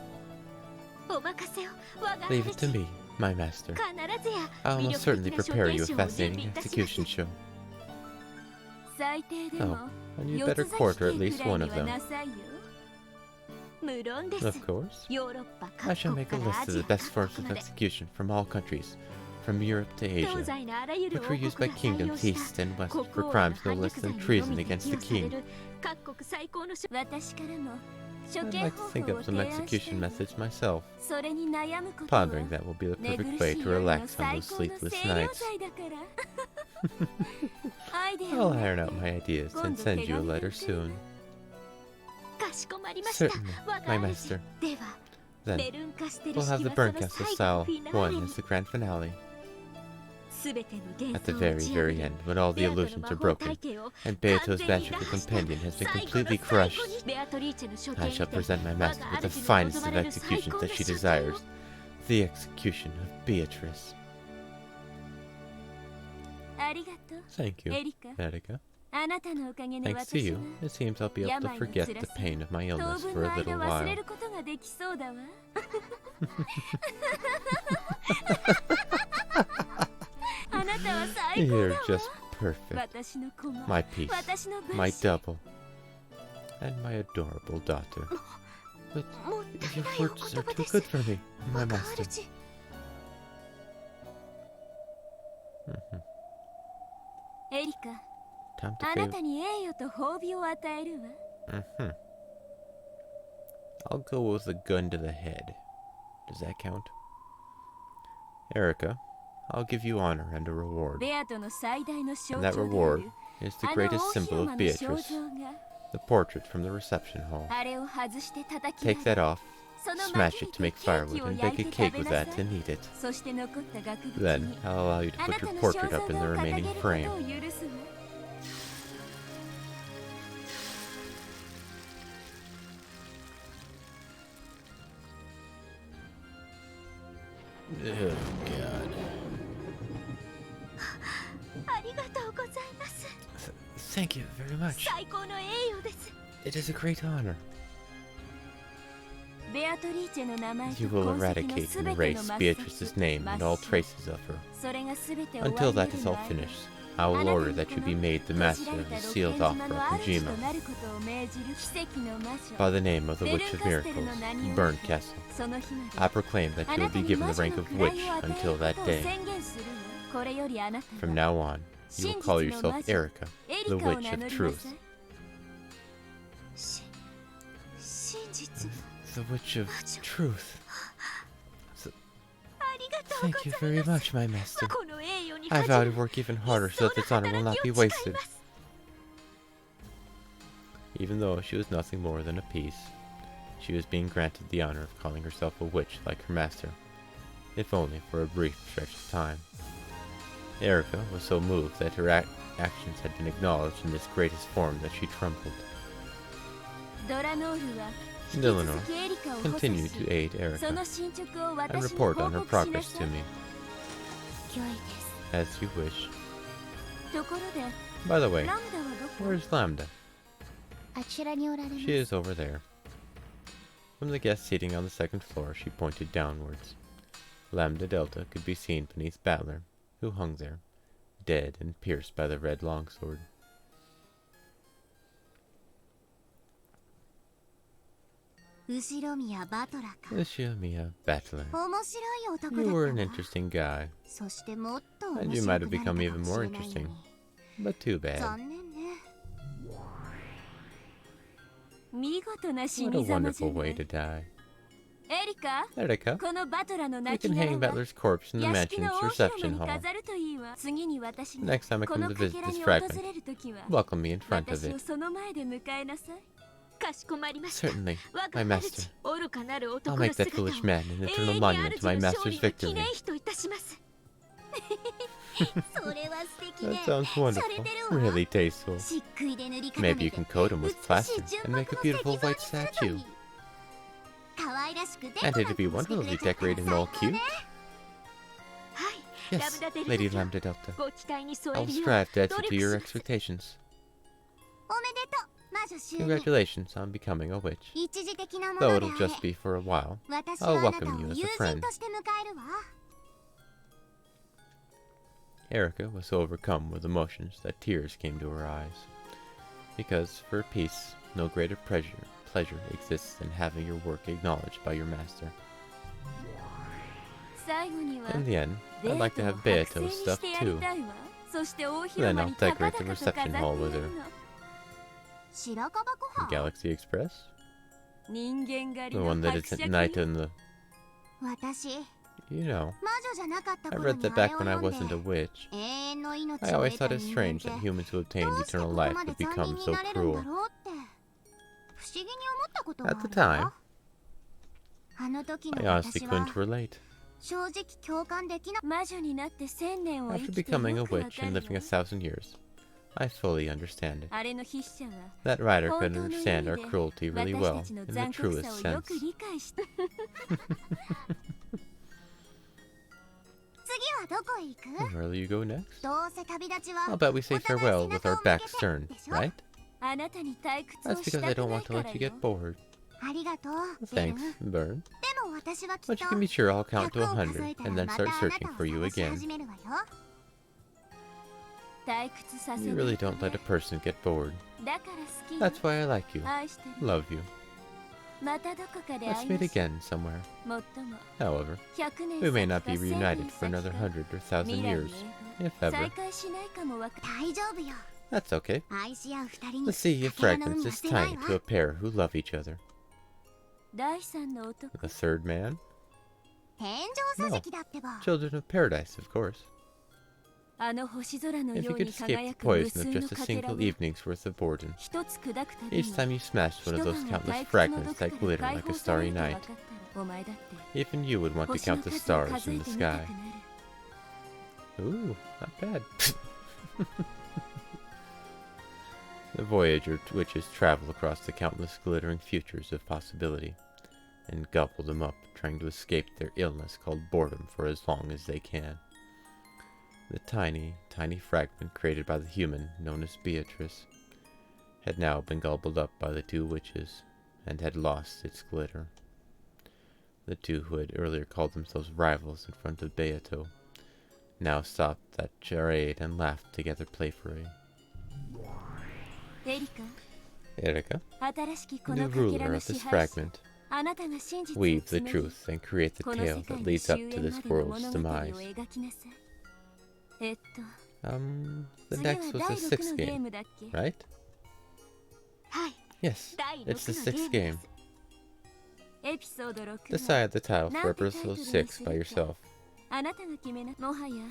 お任せを我が Leave it to 主 me, my master. 必ずや I'll 魅 most 力 certainly 的な処 prepare 刑 you a 者を準 fascinating 備いたします execution show. 最低でも And you'd 四 better つ咲 quarter き at 刑 least くらい one に of は them. なさいよ無論です Of course. ヨーロッパ I 各 shall 国 make か a らア list ジ of the ア best 各 forms 国 of まで execution from all countries, from Europe to 東 Asia, 西のあらゆる which were 王 used 国 by が採用 kingdoms した east and west 国 for 王への crimes no 反 less 逆罪 than にの treason み against 適 the 用され king. る各国最高の処私からも処 I'd 刑 like to 方 think 法を of 提 some 案した execution い methods myself. それに悩むことは Pondering that will be the 寝 perfect 苦 way しい to 夜の relax on 最 those 高の sleepless 清涼 nights. 剤だからアイデア I'll を iron out my ideas and send you a letter soon. かしこまりました Certainly, 我 my が master. 主では Then ベルンカステル we'll have 式 the はその Berncastle 最後 style のフィナーレ one に as the grand finale. すべての幻 At the 想を very, 打ち破 very り end, when all the ベアトの illusions 魔 are 法 broken 体系を and 完 Beato's 全に magical 打破して companion has been 最後の completely 最後 crushed, にベアトリーチェの処刑 I に shall て present my 我 master が with the 主に finest 望 of まれる最 executions 高 that の she 処刑 desires, を the execution of Beatrice. ありがとう Thank you, エリカ Erika. あなたのおかげで Thanks to 私 you, は it seems I'll be able to forget the pain of my 当 illness 分 for の a 間 little 忘れ while. ることができそうだわあなたは最高 You're だわ just perfect. 私の駒 My piece, 私の分 my 身 double, and my adorable daughter. But もったい your ないお words 言 are 葉 too です good for me, my 若 master. 主エリカ、 Time to あな favor. たに栄誉と褒美を与えるわ。 I'll go with a gun to the head. Does that count? Erica, I'll give you honor and a reward. ベアとの最大の象 And that 徴であ reward る is the あの greatest 大 symbol 広 of 間の肖 Beatrice, 像が the portrait from the reception hall. あれを外して叩き Take 割 that off, その smash 薪 it に to て make ケーキ firewood, を and 焼 bake い a て cake 食べ with なさ that い and eat it. そして残った額縁 Then に I'll allow you to あ put な your たの肖 portrait 像 up in 画 the を掲 remaining げること frame. を許すわ。 Oh, God. ありがとうございます。 Thank you very much. 最高の栄誉です。 It is a great honor. ベアトリーチェの名前と You 痕 will 跡の eradicate す and べての erase 抹 Beatrice's 殺 name 抹 and all 消 traces of her. それがすべて終わ Until り that に is な all るの finished, 間 I あ will なた order に that こ you の be made the 閉じ master られ of た the 六 sealed 軒 opera 島 of の主 Kojima となることを命じる奇跡の魔 by 女 the name of the Witch of Miracles, Burned Castle. その日まで I proclaim that あ you な will た be に given 魔 the 女 rank の of 位 witch を与える until こと that を day. 宣言するわ。これよりあなた From は now on, you will call 真実の yourself 魔女 Erica, エ the リカを Witch 名 of 乗りな Truth. さい。真実。 The Witch of Truth. ありがとうござ Thank い you ます very much, my master. この栄誉に I 恥じ vow to work even harder so that this honor will not be wasted. Even though she was nothing more than a piece, she was being granted the honor of calling herself a witch like her master, if only for a brief stretch of time. Erica was so moved that her actions had been acknowledged in this greatest form that she trembled. ドラノールは Eleanor 引き続きエリカを補佐 continued し to aid そ Erica の進捗を and 私に report 報 on her 告しな progress さ to い。 me, 良いです as you wish. ところで By the way, ラムダはどこ where's Lambda? あちらにおられます She is over there. From the guest seating on the second floor, she pointed downwards. Lambda Delta could be seen beneath Battler, who hung there, dead and pierced by the red longsword. 後ろ宮バトラか Lucia Battler. 面白い男だ You った were わ an interesting guy, そしてもっと and 面 you 白 might く have なれたか become も even し more れないの interesting. に But too bad. 残念ね見事な死 What a に様じゃ wonderful な way い。 to die. エリカ、 Erica, このバトラの you 亡き can 骸 hang は Battler's corpse in the 屋敷 mansion's の大広間 reception に hall. 飾るといいわ。次に私が Next time I こ come の to か visit けら this に fragment, 訪れるときは welcome me in front of 私を it. その前で迎えなさい。かしこまりました。 Certainly, 我 my が主 master. 愚かなる I'll 男の make that 姿を foolish man an 永 eternal 遠に monument to my 主の勝 master's 利の記 victory. 念碑といたします。それは素敵ね That sounds wonderful. 洒落てるわ Really tasteful. しっくいで塗り固 Maybe め you て can coat him with 美しい plaster 純 and 木 make の a beautiful 石像 white にするの statue. に可愛らしくデ And コな it'd be んかもしてく wonderfully れちゃったら decorated and all 最高 cute. ねはい、ラ Yes, ブダデル Lady タ卿 Lambda Delta. ご期待に添 I え will るよう strive to 努 answer 力 to your します expectations. おめでとう魔女襲名 Congratulations on becoming a witch. 一時的なも Though ので it'll あれ just be for a while, 私 I'll はあなた welcome you を as 友 a 人 friend. として迎えるわ Erica was so overcome with emotions that tears came to her eyes. Because, for peace, no greater pleasure exists than having your work acknowledged by your master. 最後には In the end, ベ I'd ー like ト to を have 白 Beato's 製にし stuff てやり too. たいわ。そして大 Then 広間 I'll に高 decorate 々 the と飾 reception って hall や with る her. の。白樺ご飯 Galaxy Express? 人間狩り The の one that 伯 is 爵 at に night in the... 私 You know, 魔女じゃなかった I 頃 read に that あれ back を when I 読ん wasn't a で witch. 永遠の命 I を always 得た thought it 人間 strange って that humans who ど obtained うして eternal ここ life まで would 残 become 忍に so なれるん cruel. だろうって不思議に思ったことが At あ the る time, よあの時 I の honestly 私 couldn't は relate. 正直共感できな魔女になって1000年を生 After きて becoming a よくわ witch か and る living わ 1,000 years, I fully understand it. あれの筆者は That writer 本 could 当の意 understand 味 our で cruelty really 私 well たちの in the 残酷 truest さをよ sense. く理解して 次はどこへ行く Where will you go next? どうせ旅立ちは I'll bet we say お互い farewell 背 with 中 our を向 backs けて turned, でしょ right? あなたに退屈を That's し because た I く don't な want い to から let you よ get bored. ありがとうベル Thanks, で Burn. も私はきっ But と you can be sure I'll count to 100を数 100 えたら and then また start あな searching たを for you 探し again. 始めるわよ退屈させ You ない really た don't let め a person get bored. だから好きよ That's why I like you, 愛してる love you. Let's meet again somewhere. However, we may not be reunited for another 100 or 1,000 years, if ever. 大丈夫よ。 That's okay. 愛し合う二人に The sea of かけらの fragments 運 is は捨てない tiny わ to a pair who love each other. 第三の男 The third man? 天井桟敷だってば。 Children of paradise, of course. あの星空の If よ you う could に escape 輝 the く無 poison 数 of の just a かけら single を evening's worth of boredom, 一つ砕くたび each に time you smashed one of 一 those 晩が countless 退屈の fragments 毒 that から glitter 解 like a 放され starry ると分 night, かったらお前だって even you would want to 星の count the 数を stars 数え in the てみた sky. くなる Ooh, not bad. The Voyager witches travel across the countless glittering futures of possibility, and gobble them up, trying to escape their illness called boredom for as long as they can. The tiny, tiny fragment created by the human, known as Beatrice, had now been gobbled up by the two witches, and had lost its glitter. The two who had earlier called themselves rivals in front of Beato now stopped that charade and laughed together playfully. エリカ Erika, 新しきこ the のかけ ruler らの of 支 this 配者 fragment, あなたが真実を weave the 紡ぎ truth and create the この tale 世界 that の leads up 終 to 焉 this までの world's 物語を demise. 描きなさいThe 次は next was 第 the 6 sixth のゲー game, ムだっけ right? はい Yes, 第 it's the 6 sixth のゲーム game. ですエピソード6は Decide the title for なんてタイトル episode にす 6 by るか yourself. あなたが決めなもはや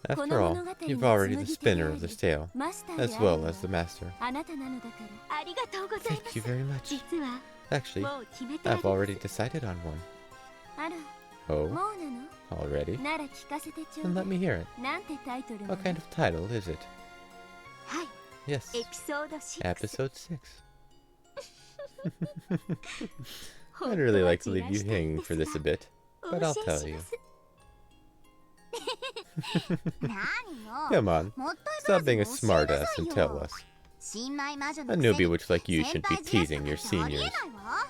After この all, 物語 you've の already the 紡ぎ手で spinner あ of り this tale, マスターで as ある well の as the は master. あなたなのだからありがとうございま Thank す you very much. 実は Actually, もう決めてあり I've ます already decided on one. あら Oh, もうなの already? なら聞かせてちょ Then うだ let い me hear it. なんてタイトルな What の kind of title is it? はい Yes, エピソード6 episode 6. 本 I'd 当 really は like to 自 leave 慢 you したいん hanging です for が this a bit, お but 教 I'll え tell し you. ます何よ。 Come on, もったいぶ stop らず being に a 教え smartass なさい and よ tell us. 新米魔女 A のくせ newbie に witch like you 先 shouldn't be 輩ずらす teasing なん your てありえ seniors. ないわ。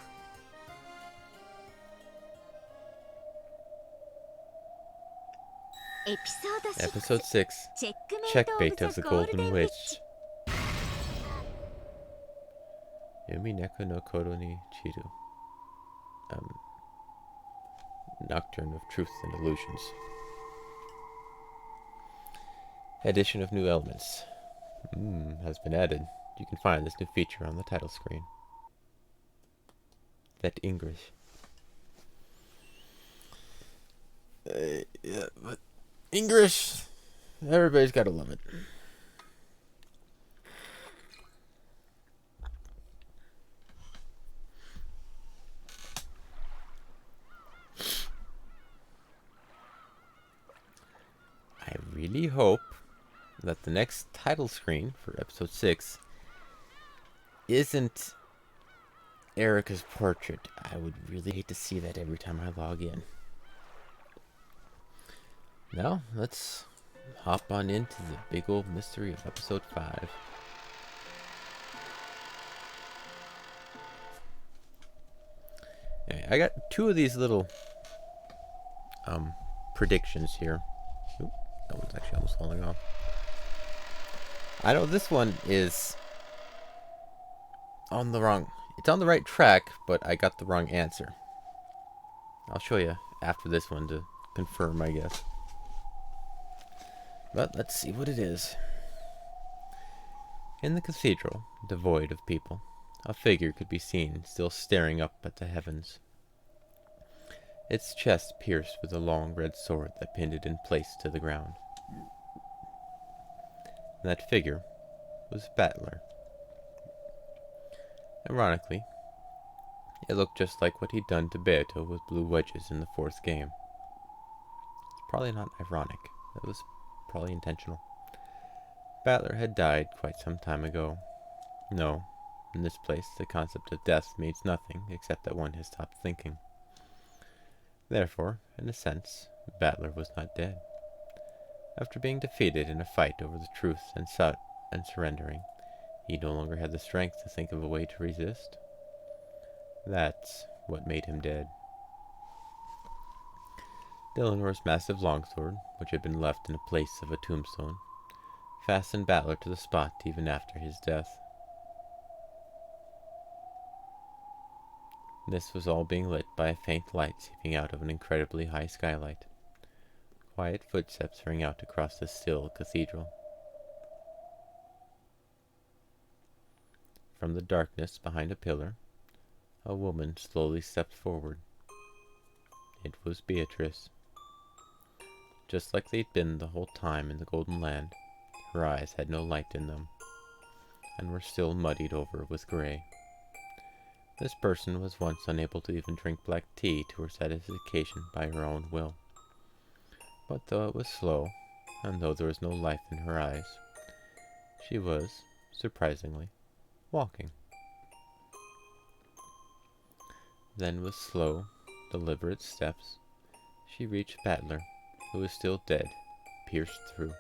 エピソード Episode 6 6, チェックメイト Checkmate オ of ブ the ザゴール Golden デンウィッチ Witch. Umineko no Koro ni Chiru. Nocturne of Truth and Illusions. Addition of new elements has been added. You can find this new feature on the title screen. That English. Yeah, but English, everybody's got to love it. I really hope that the next title screen for episode 6 isn't Erica's portrait. I would really hate to see that every time I log in. Now, let's hop on into the big old mystery of episode 5. Okay, I got two of these little predictions here. Oop, that one's actually almost falling off. I know this one is on the wrong... It's on the right track, but I got the wrong answer. I'll show you after this one to confirm, I guess. But let's see what it is. In the cathedral, devoid of people, a figure could be seen, still staring up at the heavens. Its chest pierced with a long red sword that pinned it in place to the ground. That figure was Battler. Ironically, it looked just like what he'd done to Beato with blue wedges in the 4th game. It's probably not ironic. That was probably intentional. Battler had died quite some time ago. No, in this place the concept of death means nothing except that one has stopped thinking. Therefore, in a sense, Battler was not dead. After being defeated in a fight over the truth and surrendering, he no longer had the strength to think of a way to resist. That's what made him dead. Dillinore's massive longsword, which had been left in a place of a tombstone, fastened Battler to the spot even after his death. This was all being lit by a faint light seeping out of an incredibly high skylight. Quiet footsteps rang out across the still cathedral. From the darkness behind a pillar, a woman slowly stepped forward. It was Beatrice. Just like they'd been the whole time in the Golden Land, her eyes had no light in them, and were still muddied over with gray. This person was once unable to even drink black tea to her satisfaction by her own will. But though it was slow, and though there was no life in her eyes, she was, surprisingly, walking. Then with slow, deliberate steps, she reached Battler, who was still dead, pierced through.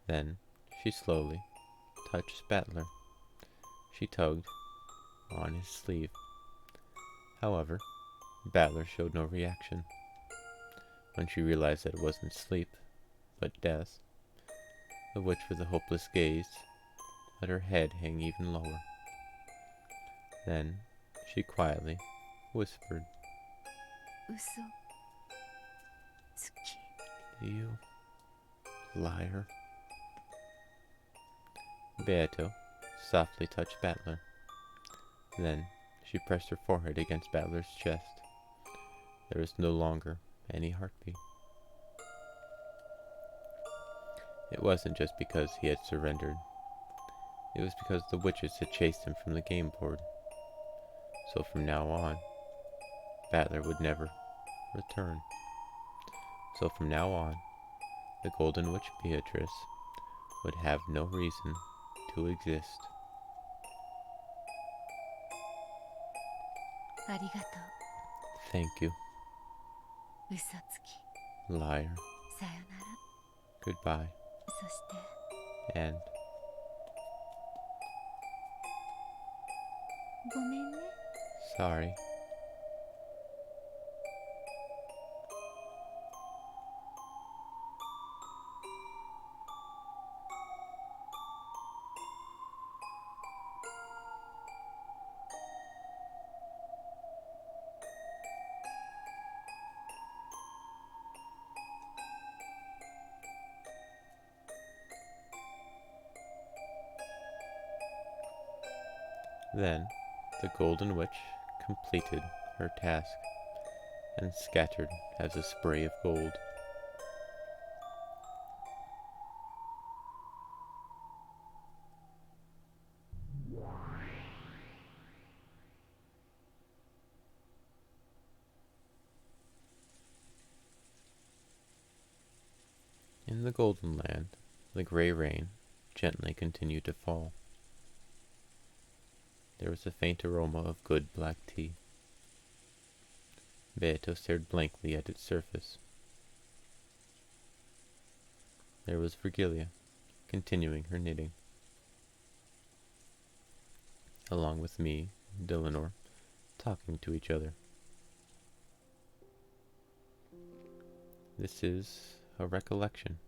Then she slowly touched Battler. She tugged on his sleeve. However, Battler showed no reaction. When she realized that it wasn't sleep, but death, the witch with a hopeless gaze let her head hang even lower. Then she quietly whispered, 嘘つき "You liar." Beato softly touched Battler. Then she pressed her forehead against Battler's chest. There was no longer any heartbeat. It wasn't just because he had surrendered. It was because the witches had chased him from the game board. So from now on, Battler would never return. So from now on, the Golden Witch Beatrice would have no reason to exist. ありがと Thank you, う嘘つき liar. さよなら Goodbye, そして and ごめんね sorry. Then the Golden Witch completed her task and scattered as a spray of gold. In the Golden Land, the gray rain gently continued to fall. There was a faint aroma of good black tea. Beato stared blankly at its surface. There was Virgilia, continuing her knitting. Along with me and Dillinor, talking to each other. This is a recollection.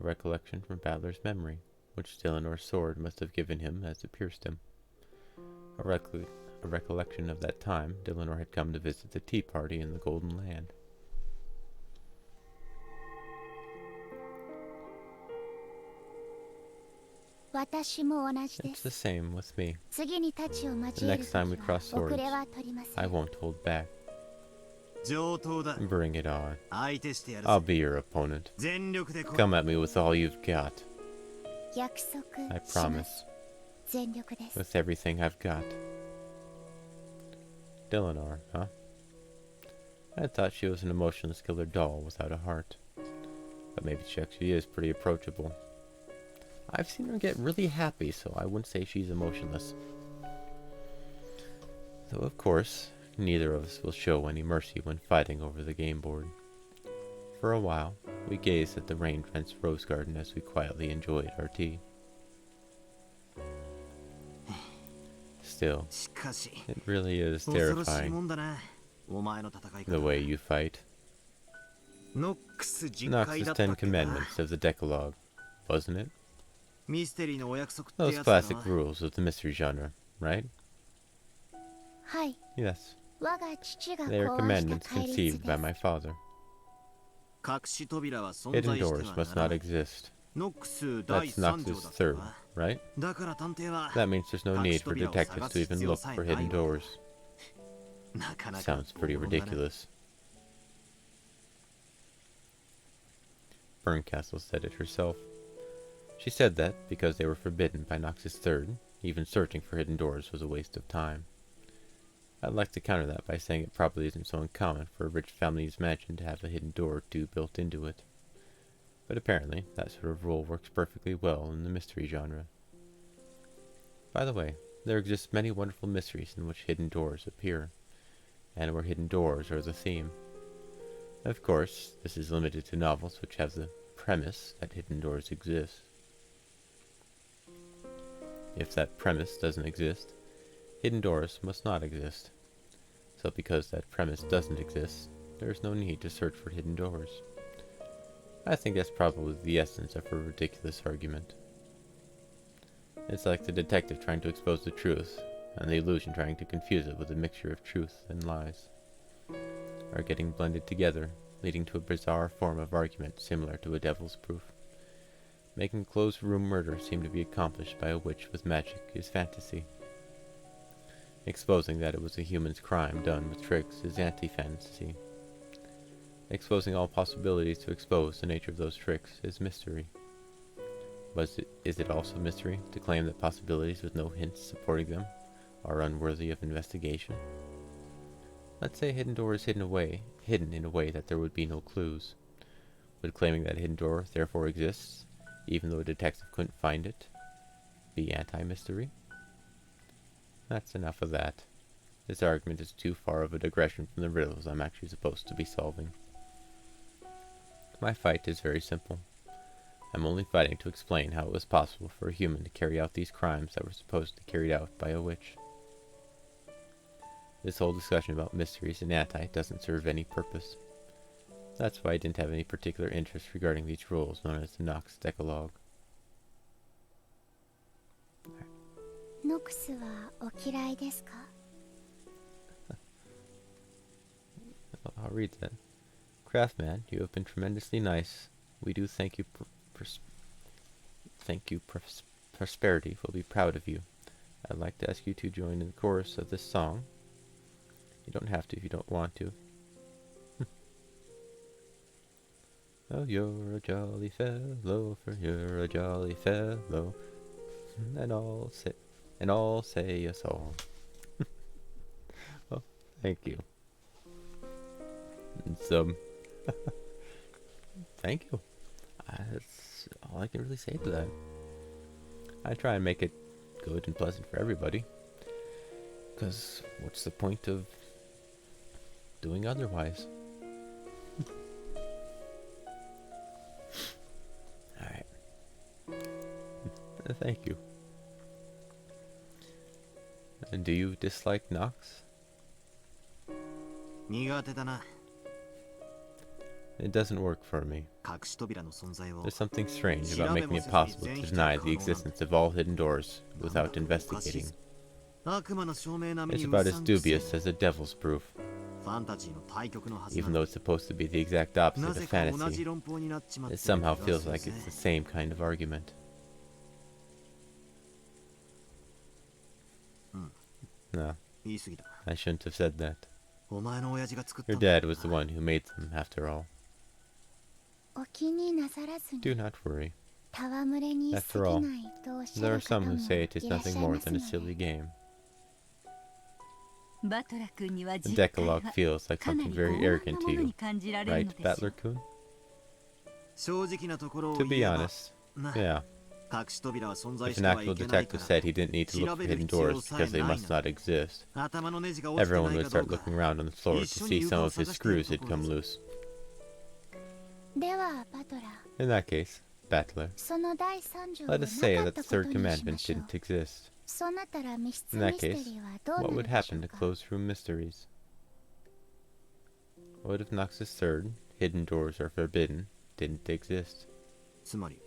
A recollection from Battler's memory, which Dilinor's sword must have given him as it pierced him. A recollection of that time Dillinor had come to visit the tea party in the Golden Land. It's the same with me. The next time we cross swords, I won't hold back. Bring it on. I'll be your opponent. Come at me with all you've got. I promise. With everything I've got. Dillinor, huh? I thought she was an emotionless killer doll without a heart. But maybe she actually is pretty approachable. I've seen her get really happy, so I wouldn't say she's emotionless. Though, of course, neither of us will show any mercy when fighting over the game board. For a while, we gazed at the rain-drenched rose garden as we quietly enjoyed our tea. Still, it really is terrifying, the way you fight. Nox's 10 Commandments of the Decalogue, wasn't it? Those classic rules of the mystery genre, right? Yes, 我が父が they are 考案した commandments 戒律 conceived で by す。 my father. 隠し扉は存 Hidden 在して doors は must なら not ない。 exist. ノックス第 That's 3条 Nox's だった third, わ。 right? だから探偵は That means there's no 隠 need し for 扉を detectives 探 to す even 必要 look さえ for ない hidden わけだ。 doors. なかなか Sounds pretty 大物だな。 ridiculous. Berncastle said it herself. She said that, because they were forbidden by Nox's third, even searching for hidden doors was a waste of time. I'd like to counter that by saying it probably isn't so uncommon for a rich family's mansion to have a hidden door or two built into it. But apparently, that sort of rule works perfectly well in the mystery genre. By the way, there exist many wonderful mysteries in which hidden doors appear, and where hidden doors are the theme. Of course, this is limited to novels which have the premise that hidden doors exist. If that premise doesn't exist, hidden doors must not exist. So because that premise doesn't exist, there is no need to search for hidden doors. I think that's probably the essence of a ridiculous argument. It's like the detective trying to expose the truth, and the illusion trying to confuse it with a mixture of truth and lies, are getting blended together, leading to a bizarre form of argument similar to a devil's proof. Making closed-room murder seem to be accomplished by a witch with magic is fantasy. Exposing that it was a human's crime done with tricks is anti-fantasy. Exposing all possibilities to expose the nature of those tricks is mystery. But is it also mystery to claim that possibilities with no hints supporting them are unworthy of investigation? Let's say a hidden door is hidden in a way that there would be no clues. Would claiming that a hidden door therefore exists, even though a detective couldn't find it, be anti-mystery? That's enough of that. This argument is too far of a digression from the riddles I'm actually supposed to be solving. My fight is very simple. I'm only fighting to explain how it was possible for a human to carry out these crimes that were supposed to be carried out by a witch. This whole discussion about mysteries and anti doesn't serve any purpose. That's why I didn't have any particular interest regarding these rules known as the Nox Decalogue. ノクスはお嫌いですか？ I'll read that. Craftman, you have been tremendously nice. We do thank you. Prosperity will be proud of you. I'd like to ask you to join in the chorus of this song. You don't have to if you don't want to. Oh, you're a jolly fellow, for you're a jolly fellow, and all say a song. Well, thank you. And thank you. That's all I can really say to that. I try and make it good and pleasant for everybody. Because what's the point of doing otherwise? Alright. Thank you. And do you dislike Nox? 苦手だな。 It doesn't work for me. 隠し扉の存在を There's something strange about making it possible to deny the existence of all hidden doors without investigating. 悪魔の証明並み It's に about う as さんくせえ dubious as a devil's proof, ファンタジーの対極のはずな even though の it's supposed to be the exact opposite な of ぜか同じ fantasy. 論法になっちまって It る気 somehow がす feels る like ぜ it's the same kind of argument. No, 言い過ぎだ。 I shouldn't have said that. お前の親父が作った Your んだ dad was the one who made them, after all. お気になさらずに Do not worry. 戯れに過 After ぎ all, ないとおっしゃ There る are 方 some も who い say it is らっしゃ nothing い more ます than の a silly で、 game. バトラ君には The 実体 Decalogue は feels like かな something り very 傲慢 arrogant な to もの you, に感じられる right, のですよ。 Battler-kun? 正直なところを To 言 be えば honest, な yeah. 隠し扉は存在 If し an てはい actual けないか detective ら said he didn't need to look for hidden doors because they must not exist, 頭のネジが落ちて everyone ない would かどう start か looking around on the floor to see some of his screws had come loose. ではバトラー、 In that case, Battler, その第三条を let な us say かっ that た the こと third にしま commandment しょう。 didn't exist. そうなったら密室 In ミ that ステ case, リーはどうな what る would でしょ happen う to か。 closed room mysteries? What if Nox's third, hidden doors are forbidden, didn't exist? つまり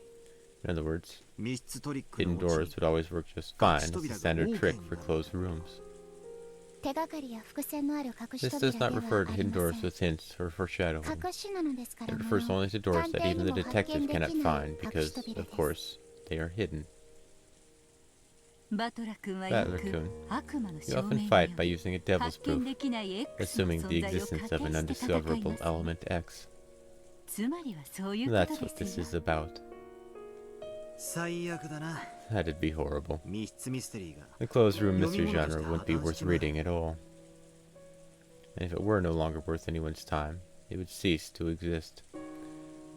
In other words, 密室トリック hidden のうち doors would always work just fine as a standard trick for closed rooms. 手がかりや伏線のある隠し This 扉 does で not は refer あ to り hidden ま doors せん。 with hints or foreshadowing. 隠しなのですから It ね。 refers only to doors that even the 探偵にも発 detective 見できない cannot find 隠 because, し扉 of です。 course, they are hidden. バトラ君はよ Battler く Kun, 悪魔の you 証明 often に fight よ by り using a devil's 発見 proof, できない X の assuming the 存在を existence 仮 of an 定して戦い undiscoverable ます。 element X. つまりはそういうこ That's と what で this す is よ。 about. 最悪だな。 That'd be horrible. 密室ミステリーが The closed room mystery genre wouldn't be worth reading at all. And if it were no longer worth anyone's time, it would cease to exist.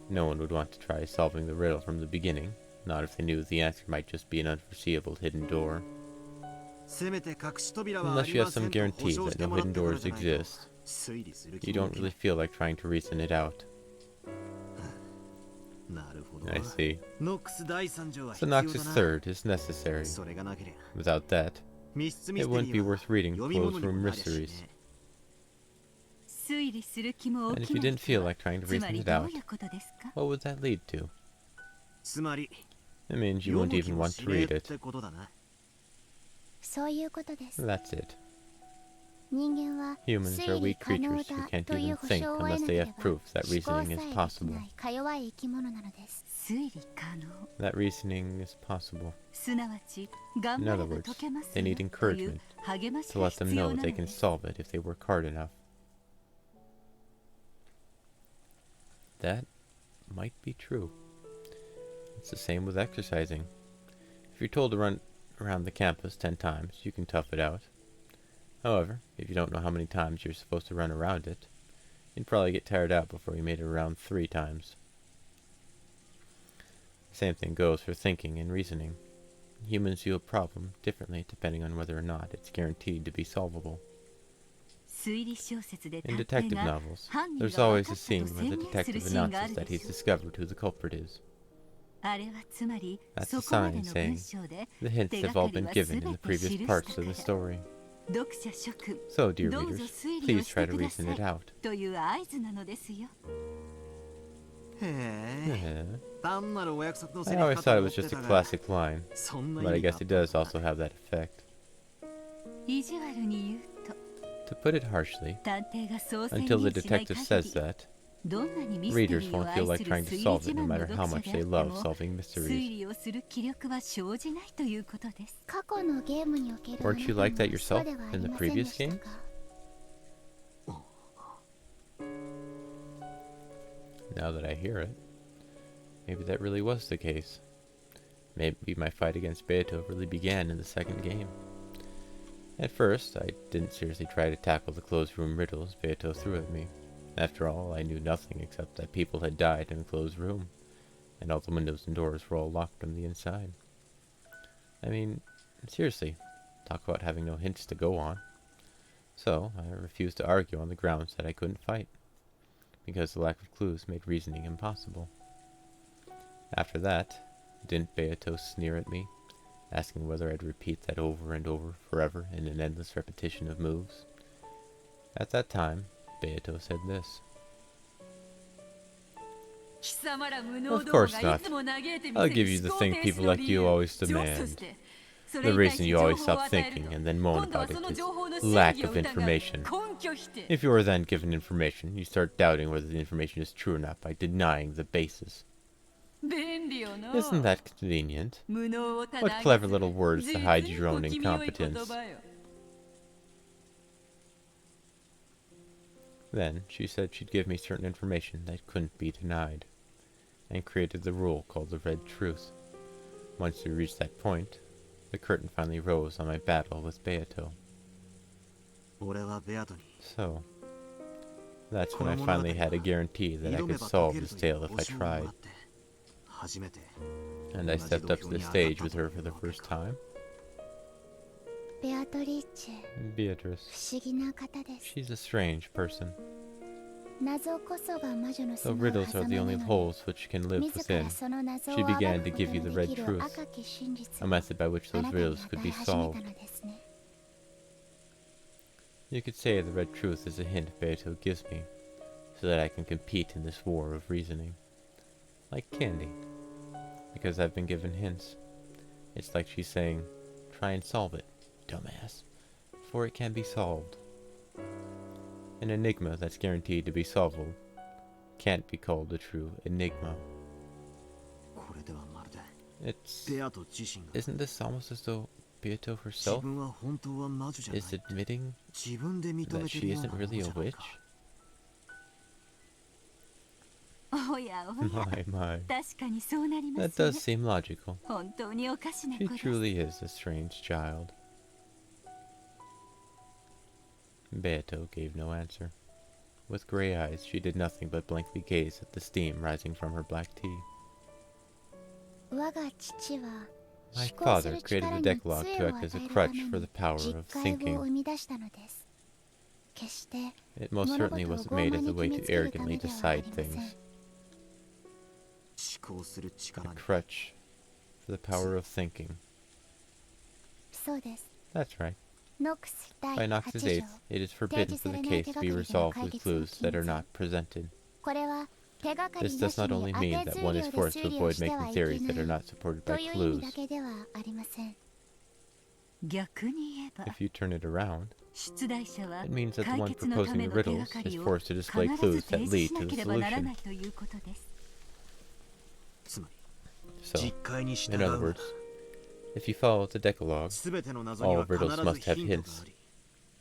No one would want to try solving the riddle from the beginning, not if they knew the answer might just be an unforeseeable hidden door. せめて隠し扉はあ Unless り you have ませ some んと guarantee 保証 that して no もらっ hidden てから doors じゃないと exist, 推理する you 気も don't 起き really ない feel like trying to reason it out. なるほど I see. ノックス第三条は So 必要 Noxus だな third is necessary. それがなけりゃ Without that, 密室ミ it ステ wouldn't リ be ーは worth reading 読み物 closed にも room なりゃしね mysteries. 推理する気も And 起 if き you ない didn't 人 feel は like trying to つま reason り it ど out, ういうことですか？ what would that lead to? つまり It means you 読 won't む気 even も want し to ねえ read っ it. てことだな。そういうことです。 That's it. 人間は Humans are 推理 weak 可能 creatures who だ can't という even 保 think 証を得 unless な they けれ have ば proof that 思考 reasoning さえ is でき possible. ないか弱い生き物なのです。推理可能。 That reasoning is possible. すなわち頑 In 張れ other ば words, 解けます they よ need という encouragement 励まし to が let them 必要 know な they の can です。 solve it if they work hard enough. That might be true. It's the same with exercising. If you're told to run around the campus 10 times, you can tough it out. However, if you don't know how many times you're supposed to run around it, you'd probably get tired out before you made it around 3 times. The same thing goes for thinking and reasoning. Humans view a problem differently depending on whether or not it's guaranteed to be solvable. 推理小説で In 探偵 detective が novels, 犯人 there's が分 always か a ったと scene where 宣 the 言する detective シーンがあ announces る that で he's しょう。 discovered who the culprit is. あれはつまり That's そ a こまで sign の saying 文章で the hints 手 have がか all り been は given 全 in the て記 previous した parts か of ら the story. 読者諸君 So, dear どうぞ readers, 推理を please し try て to くだ reason さ it い out. という合図なのですよ。へえ Eh, 単なるお約束のセ I リフ always かと thought it 思 was って just た a が classic line, そんな but 意 I 味が guess あ it った does んだ also have that effect. 意地悪に言うと To put it harshly, 探偵がそう宣 until the 言しない detective 限 says り that, どんなにミステリ readers ーを won't 愛 feel す like る trying 推 to 理 solve 自 it no 慢の matter 読 how 者 much であ they って love も solving 推 mysteries. 理をする気力は生じないということです。過去のゲームにおける Weren't you like that あなた yourself もそうではあ in り the ませんで previous した games? か？ Now that I hear it, maybe that really was the case. Maybe my fight against Beato really began in the second game. At first, I didn't seriously try to tackle the closed room riddles Beato threw at me. After all, I knew nothing except that people had died in a closed room, and all the windows and doors were all locked from the inside. I mean, seriously, talk about having no hints to go on. So, I refused to argue on the grounds that I couldn't fight, because the lack of clues made reasoning impossible. After that, didn't Beato sneer at me, asking whether I'd repeat that over and over forever in an endless repetition of moves? At that time, Beato said this. Of course not. I'll give you the thing people like you always demand. The reason you always stop thinking and then moan about it is lack of information. If you are then given information, you start doubting whether the information is true or not by denying the basis. Isn't that convenient? What clever little words to hide your own incompetence. Then she said she'd give me certain information that couldn't be denied, and created the rule called the Red Truth. Once we reached that point, the curtain finally rose on my battle with Beato. 俺はベアトに So, that's when I finally had a guarantee that I 挑め could ば solve 解ける this という tale if 保 I 証をもら tried, って初めて and I stepped up to the stage with her for the first time. ベアトリーチェ、 Beatrice. 不思議な方です。 She's a strange person. 謎こそが魔女の The 砂を riddles 挟 are む the な only のに holes which can live 自 within, らその謎を She 暴 began く to こと give you の the で red きる truth, 赤き真実 a を method by which あ those なたに riddles 与 could え be 始め solved. たのですね。 You could say the red truth is a hint Beato gives me, so that I can compete in this war of reasoning. Like candy. Because I've been given hints. It's like she's saying, try and solve it, dumbass. before it can be solved. An enigma that's guaranteed to be solvable can't be called a true enigma. これではまるで It's... ベアト自身が Isn't this almost as though Beato 自 herself 分は本当は魔女じゃない is admitting 自分で認め that て she るような isn't もの really じ a ゃない witch? かおやおや My, my. 確かにそうなりま That すね does seem logical. 本当におかしな She 子です truly is a strange child. Beato gave no answer. With gray eyes, she did nothing but blankly gaze at the steam rising from her black tea. 我が父は My 思考す father る created 力 a に decalogue 杖 to を act 与 as a えるた crutch め for に the power 実 of 戒を thinking. 生み出したのです決して It most 物 certainly 事を wasn't 傲 made 慢 as に a way 決め to つけるた arrogantly めではあ decide りません things. 思考する A 力に crutch for the power of thinking. そうです That's right. ノックス第 By 8 Knox's 条 eighth, it is forbidden for the case to be resolved with clues that are not presented. これは手がかり This な does し not に only 当 mean て that 推 one 理 is で forced to 推理を avoid しては making いけ theories that な are い not supported と by いう意味 clues. だけではありません逆に言えば If you turn it around, 出題者は it means that the 解 one 決のため proposing the の手が riddles か is りを forced to 必 display ず clues 提 that 示 lead し to な the ければなら solution. ないということですつまり So, 実戒に従 in う other なら words, if you follow the Decalogue, 全ての謎には all riddles 必 must ず have ヒントが hints. あり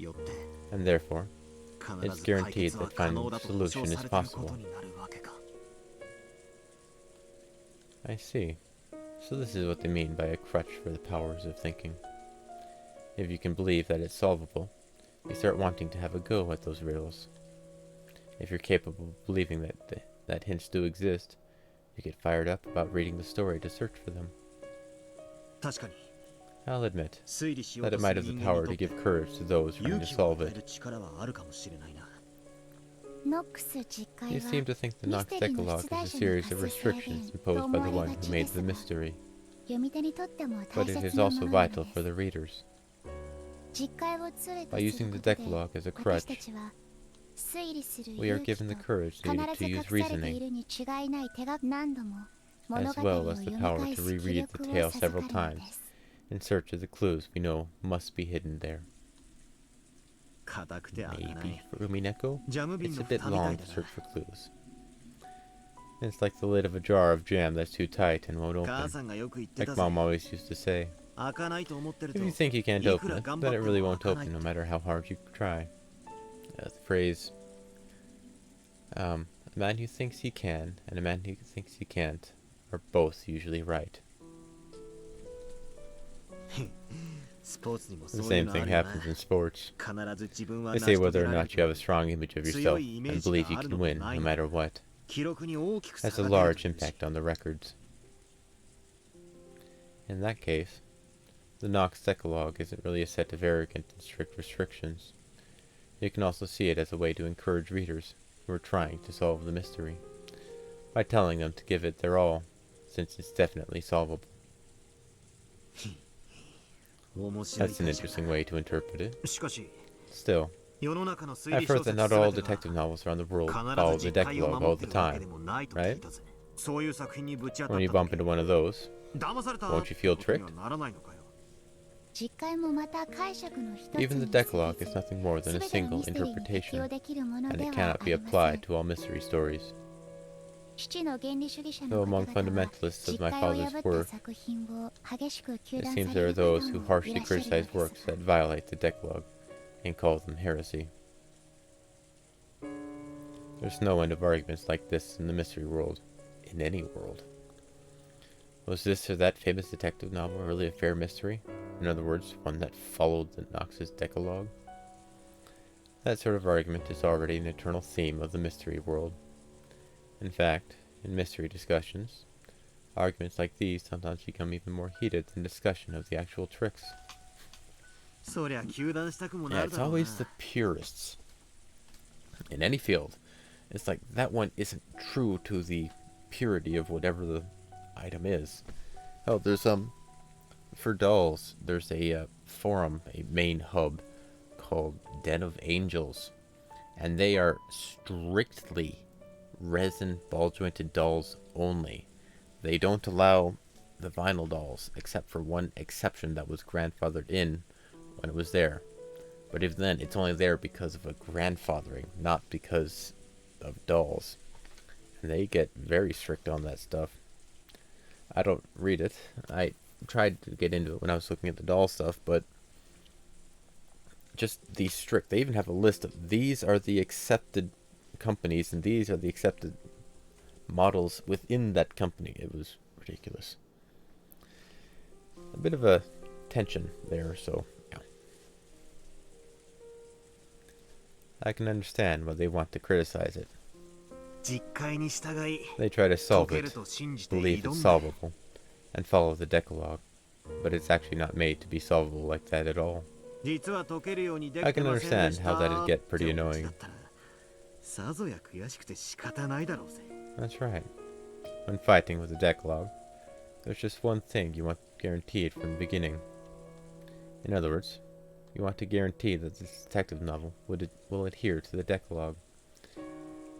よって and therefore, 必 it's ず解 guaranteed 決は that 可 finding 能 the だと保 solution 証 is されているこ possible. とになるわけか I see. So this is what they mean by a crutch for the powers of thinking. If you can believe that it's solvable, you start wanting to have a go at those riddles. If you're capable of believing that hints do exist, you get fired up about reading the story to search for them. 確かに I'll admit 推理しよう that と it す might る have the 人間 power にと to って give courage to those trying 勇 to 気を solve 与え it. る力はあるかもしれないな ノックス実戒 You は seem to think the ミ Knox ステリーの Decalogue 出題 is 者 a に series of 課す制 restrictions 限と imposed 思 by わ the れ one が who ち made です the が mystery, 読み手にとっても but 大 it 切 is な also ものなの vital で for す the readers. 実戒をツールと By する using こ the とで Decalogue as a 私た crutch, ちは推理する we are 勇気 given と the courage 必 needed ず to 隠 use されてい reasoning, るに違いない手が何度も物 as 語を well as 読 the み power 返 to す気 reread the 力を tale 授 several かるので times す in search of the clues we know must be hidden there. 硬くて開かな Maybe い for Umineko, ジャム瓶 it's の a bit 蓋みた long い to だ search な for clues. It's like the lid of a jar of jam that's too tight and won't 母 open, さんがよく言って like たぜ Mom always used to say. 開かないと思ってる If と you think you can't い open くら it, 頑 then 張 it って really も won't 開かない open no matter how hard you try. The phrase, a man who thinks he can and a man who thinks he can't are both usually right. スポーツにも The そういう same のあ thing るよな happens in sports. 必ず自分は They 成 say し遂げ whether ら or れ not る you have a strong image of yourself and believe you can win no matter what. 記録に大きく差 Has a が出る large というし impact on the records. In that case, the Knox Decalogue isn't really a set of arrogant and strict restrictions. You can also see it as a way to encourage readers who are trying to solve the mystery, by telling them to give it their all, since it's definitely solvable. 面白い That's an 解釈 interesting way to interpret it. しかし Still, 世の中の推 I've 理 heard 小説 that 全 not て all が detective novels around the world 必 ず follow the 実戒を Decalogue 守 all って the るわけ time. でもないと聞いたぜそういう作品にぶち当たっ When た you 時 bump into one of those, 騙された won't you feel ことに tricked? はならないのかよ実戒もまた解釈の一つに even the 過ぎ Decalogue ず is nothing more than a 全ての single ミステリーに適用 interpretation, できるもの and で it は cannot あ be りませ applied ん to all mystery stories. 父の原理主義者 Though の among 方々は fundamentalists 実 of my 戒を father's 破った work, 作品を激しく糾 it 弾 seems さ there れ are る those 方 who もい harshly らっしゃる criticize よう works ですが that violate the Decalogue and call them heresy. There's no end of arguments like this in the mystery world, in any world. Was this or that famous detective novel really a fair mystery? In other words, one that followed the Knox's Decalogue? That sort of argument is already an eternal theme of the mystery world. In fact, in mystery discussions, arguments like these sometimes become even more heated than discussion of the actual tricks. そりゃ糾弾したくも Yeah, なる it's だろう always the な purists. In any field, it's like that one isn't true to the purity of whatever the item is. Oh, there's for dolls, there's a forum, a main hub called Den of Angels, and they are strictly resin ball jointed dolls only. They don't allow the vinyl dolls, except for one exception that was grandfathered in when it was there. But even then, it's only there because of a grandfathering, not because of dolls. And they get very strict on that stuff. I don't read it. I tried to get into it when I was looking at the doll stuff, but just these strict. They even have a list of these are the accepted companies and these are the accepted models within that company. It was ridiculous. A bit of a tension there, so yeah. I can understand why they want to criticize it. They try to solve it, believe it's solvable, and follow the Decalogue, but it's actually not made to be solvable like that at all. I can understand how that'd get pretty annoying. That's right. When fighting with the Decalogue, there's just one thing you want guaranteed from the beginning. In other words, you want to guarantee that this detective novel will adhere to the Decalogue.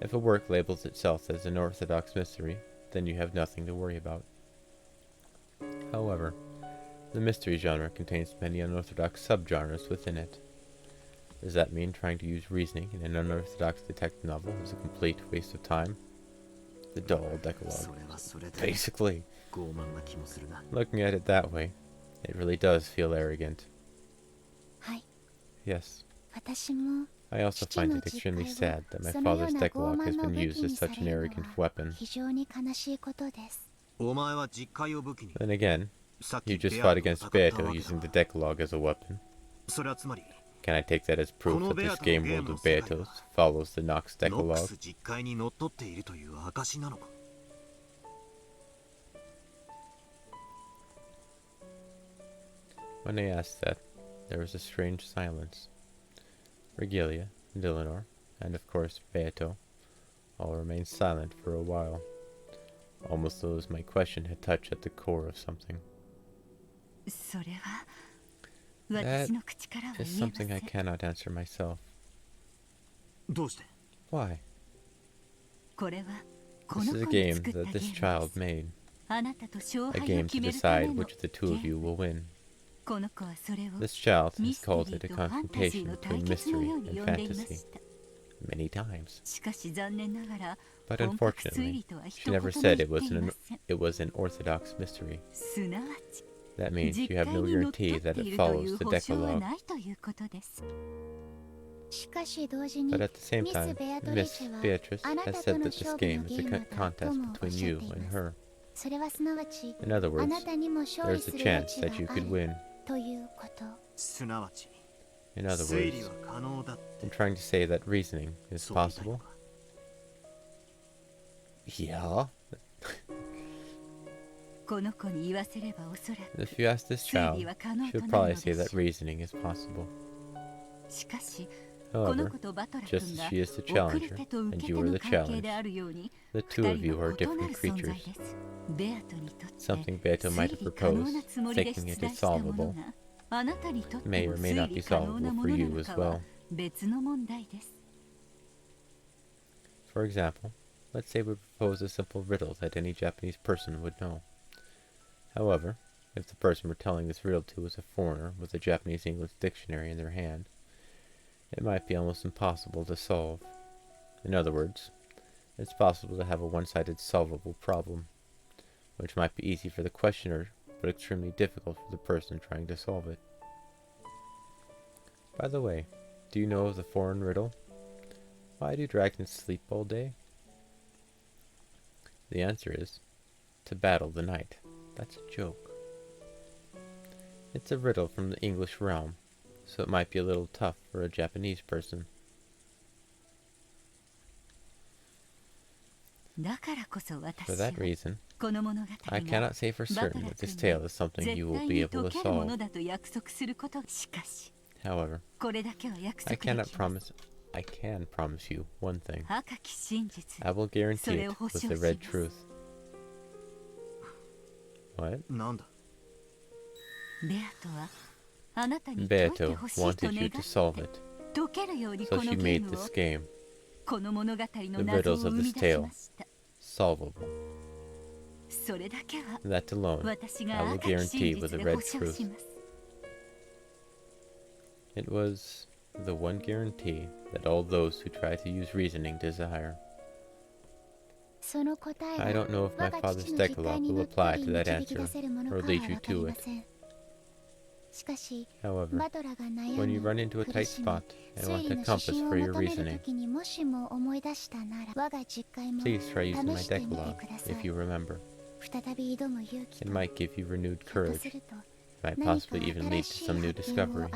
If a work labels itself as an orthodox mystery, then you have nothing to worry about. However, the mystery genre contains many unorthodox subgenres within it. Does that mean trying to use reasoning in an unorthodox detective novel is a complete waste of time? The dull Decalogue. Basically. Looking at it that way, it really does feel arrogant. Yes. I also find it extremely sad that my father's Decalogue has been used as such an arrogant weapon. Then again, you just fought against Beato using the Decalogue as a weapon. Can I take that as proof that this game world of Beatos follows the Nox Decalogue? When I asked that, there was a strange silence. Regalia, Dilinor, and of course Beato, all remained silent for a while, almost as my question had touched at the core of something. That is something I cannot answer myself. Why? This is a game that this child made. A game to decide which of the two of you will win. This child has called it a confrontation between mystery and fantasy many times. But unfortunately, she never said it was an orthodox mystery. That means you have no guarantee that it follows the Decalogue. But at the same time, Miss Beatrice has said that this game is a contest between you and her. In other words, there's a chance that you could win. In other words, I'm trying to say that reasoning is possible. Yeah. If you ask this child, she'll probably say that reasoning is possible. However, just as she is the challenger, and you are the challenge, the two of you are different creatures. Something Beato might have proposed, thinking it is solvable, may or may not be solvable for you as well. For example, let's say we propose a simple riddle that any Japanese person would know. However, if the person we're telling this riddle to is a foreigner with a Japanese-English dictionary in their hand, it might be almost impossible to solve. In other words, it's possible to have a one-sided solvable problem, which might be easy for the questioner, but extremely difficult for the person trying to solve it. By the way, do you know of the foreign riddle? Why do dragons sleep all day? The answer is, to battle the night. That's a joke. It's a riddle from the English realm, so it might be a little tough for a Japanese person. For that reason, I cannot say for certain that this tale is something you will be able to solve. However, I can promise you one thing. I will guarantee it with the red truth. What? Beato wanted you to solve it, so she made this game, the riddles of this tale, solvable. That alone, I will guarantee with the red truth. It was the one guarantee that all those who try to use reasoning desire. I don't know if my father's decalogue will apply to that answer, or lead you to it. However, when you run into a tight spot and want a compass for your reasoning, please try using my decalogue, if you remember. It might give you renewed courage. It might possibly even lead to some new discovery.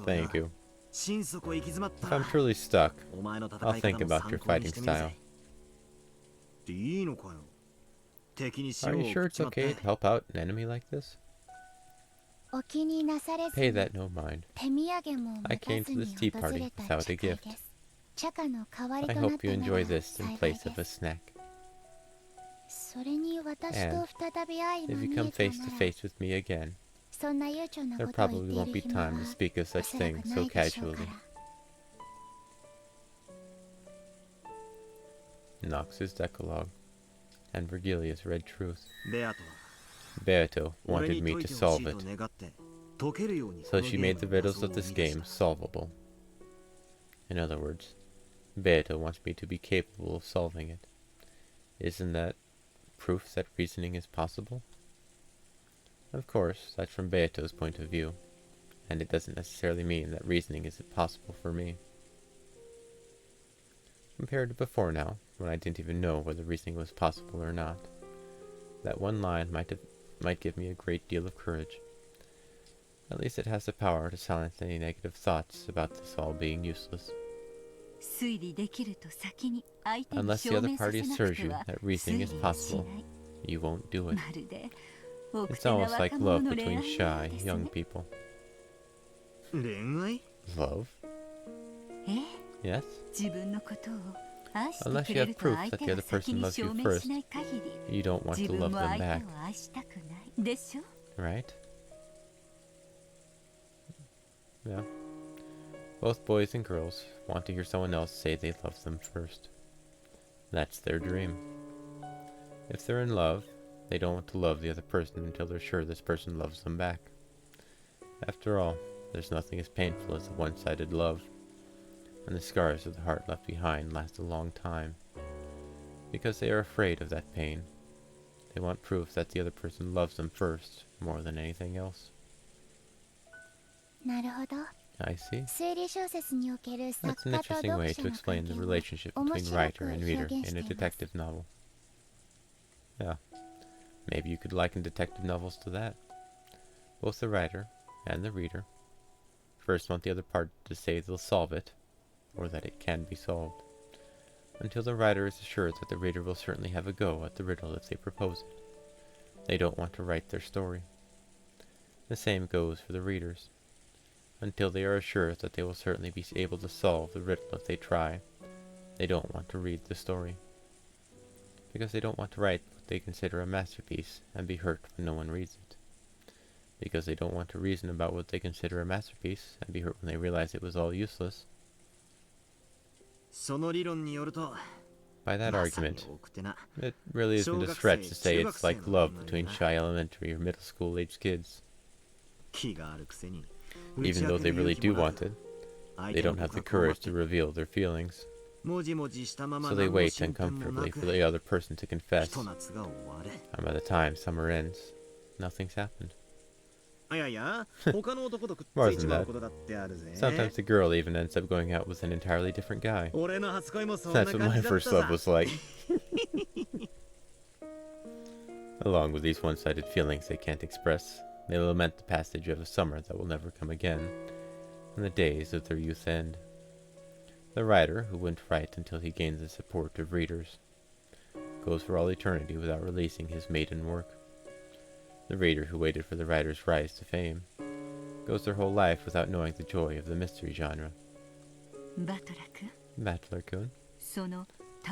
Thank you. If I'm truly stuck, I'll think about your fighting style. Are you sure it's okay to help out an enemy like this? Pay that no mind. I came to this tea party without a gift. I hope you enjoy this in place of a snack. And if you come face to face with me again, there probably won't be time to speak of such things so casually. Nox's decalogue, and Virgilia's red truth. Beato wanted me to solve it, so she made the riddles of this game solvable. In other words, Beato wants me to be capable of solving it. Isn't that proof that reasoning is possible? Of course, that's from Beato's point of view, and it doesn't necessarily mean that reasoning isn't possible for me. Compared to before now, when I didn't even know whether reasoning was possible or not, that one line might give me a great deal of courage. At least it has the power to silence any negative thoughts about this all being useless. Unless the other party assures you that reasoning is possible, you won't do it. It's almost like love between shy, young people. Love? Yes? Unless you have proof that the other person loves you first, you don't want to love them back. Right? Yeah. Both boys and girls want to hear someone else say they love them first. That's their dream. If they're in love, they don't want to love the other person until they're sure this person loves them back. After all, there's nothing as painful as a one-sided love, and the scars of the heart left behind last a long time. Because they are afraid of that pain, they want proof that the other person loves them first, more than anything else. I see. That's an interesting way to explain the relationship between writer and reader in a detective novel. Yeah, maybe you could liken detective novels to that. Both the writer and the reader first want the other part to say they'll solve it, or that it can be solved, until the writer is assured that the reader will certainly have a go at the riddle if they propose it. They don't want to write their story. The same goes for the readers. Until they are assured that they will certainly be able to solve the riddle if they try, they don't want to read the story. Because they don't want to write what they consider a masterpiece and be hurt when no one reads it. Because they don't want to reason about what they consider a masterpiece and be hurt when they realize it was all useless. By that argument, it really isn't a stretch to say it's like love between shy elementary or middle school aged kids. Even though they really do want it, they don't have the courage to reveal their feelings. So they wait uncomfortably for the other person to confess, and by the time summer ends, nothing's happened. More than that, sometimes the girl even ends up going out with an entirely different guy. That's what my first love was like. Along with these one-sided feelings they can't express, they lament the passage of a summer that will never come again, and the days of their youth end. The writer, who wouldn't write until he gains the support of readers, goes for all eternity without releasing his maiden work. The reader, who waited for the writer's rise to fame, goes their whole life without knowing the joy of the mystery genre. Battler-kun?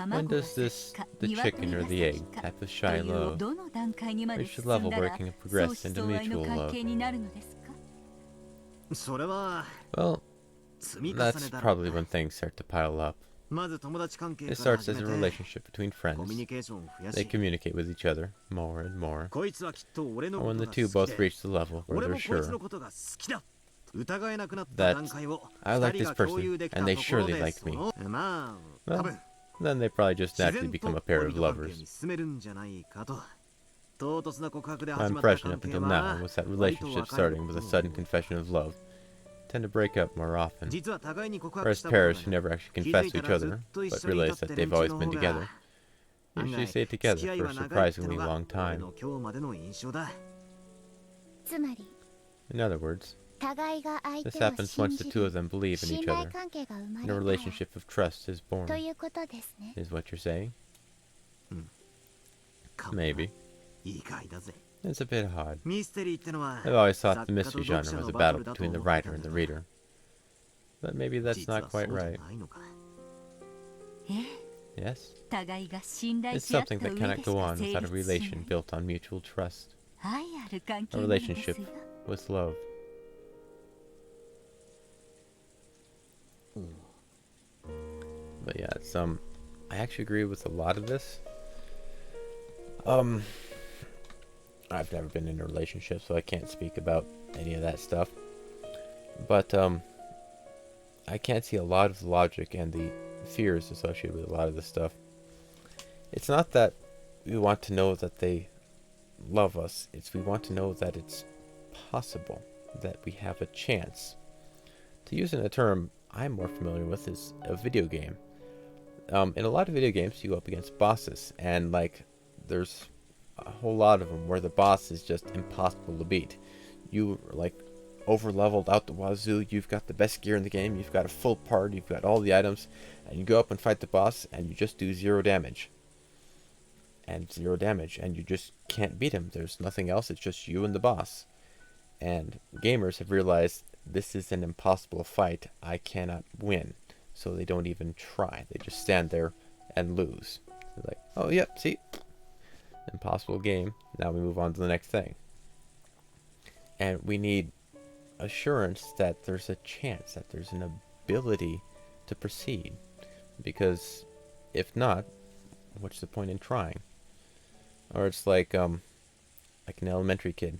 When does this, the chicken or the egg, type of shy love reach the level where it can progress into mutual love? Well, that's probably when things start to pile up. It starts as a relationship between friends. They communicate with each other more and more. And when the two both reach the level where they're sure that I like this person and they surely like me, well, then they probably just naturally become a pair of lovers. My impression up until now was that relationships starting with a sudden confession of love tend to break up more often, whereas pairs who never actually confess to each other, but realize that they've always been together, usually stay together for a surprisingly long time. In other words, this happens once the two of them believe in each other, and a relationship of trust is born, is what you're saying? Maybe. It's a bit odd. I've always thought the mystery genre was a battle between the writer and the reader. But maybe that's not quite right. Yes? It's something that cannot go on without a relation built on mutual trust. A relationship with love. But yeah, it's I actually agree with a lot of this. I've never been in a relationship, so I can't speak about any of that stuff. But I can't see a lot of the logic and the fears associated with a lot of this stuff. It's not that we want to know that they love us. It's we want to know that it's possible, that we have a chance. To use a term I'm more familiar with is a video game. In a lot of video games, you go up against bosses, and like there's a whole lot of them where the boss is just impossible to beat. You like over leveled out the wazoo, you've got the best gear in the game, you've got a full part, you've got all the items, and you go up and fight the boss and you just do 0 damage. And 0 damage, and you just can't beat him. There's nothing else, it's just you and the boss. And gamers have realized this is an impossible fight, I cannot win. So they don't even try, they just stand there and lose. They're like, oh yep, see? Impossible game, now we move on to the next thing. And we need assurance that there's a chance, that there's an ability to proceed. Because if not, what's the point in trying? Or it's like an elementary kid.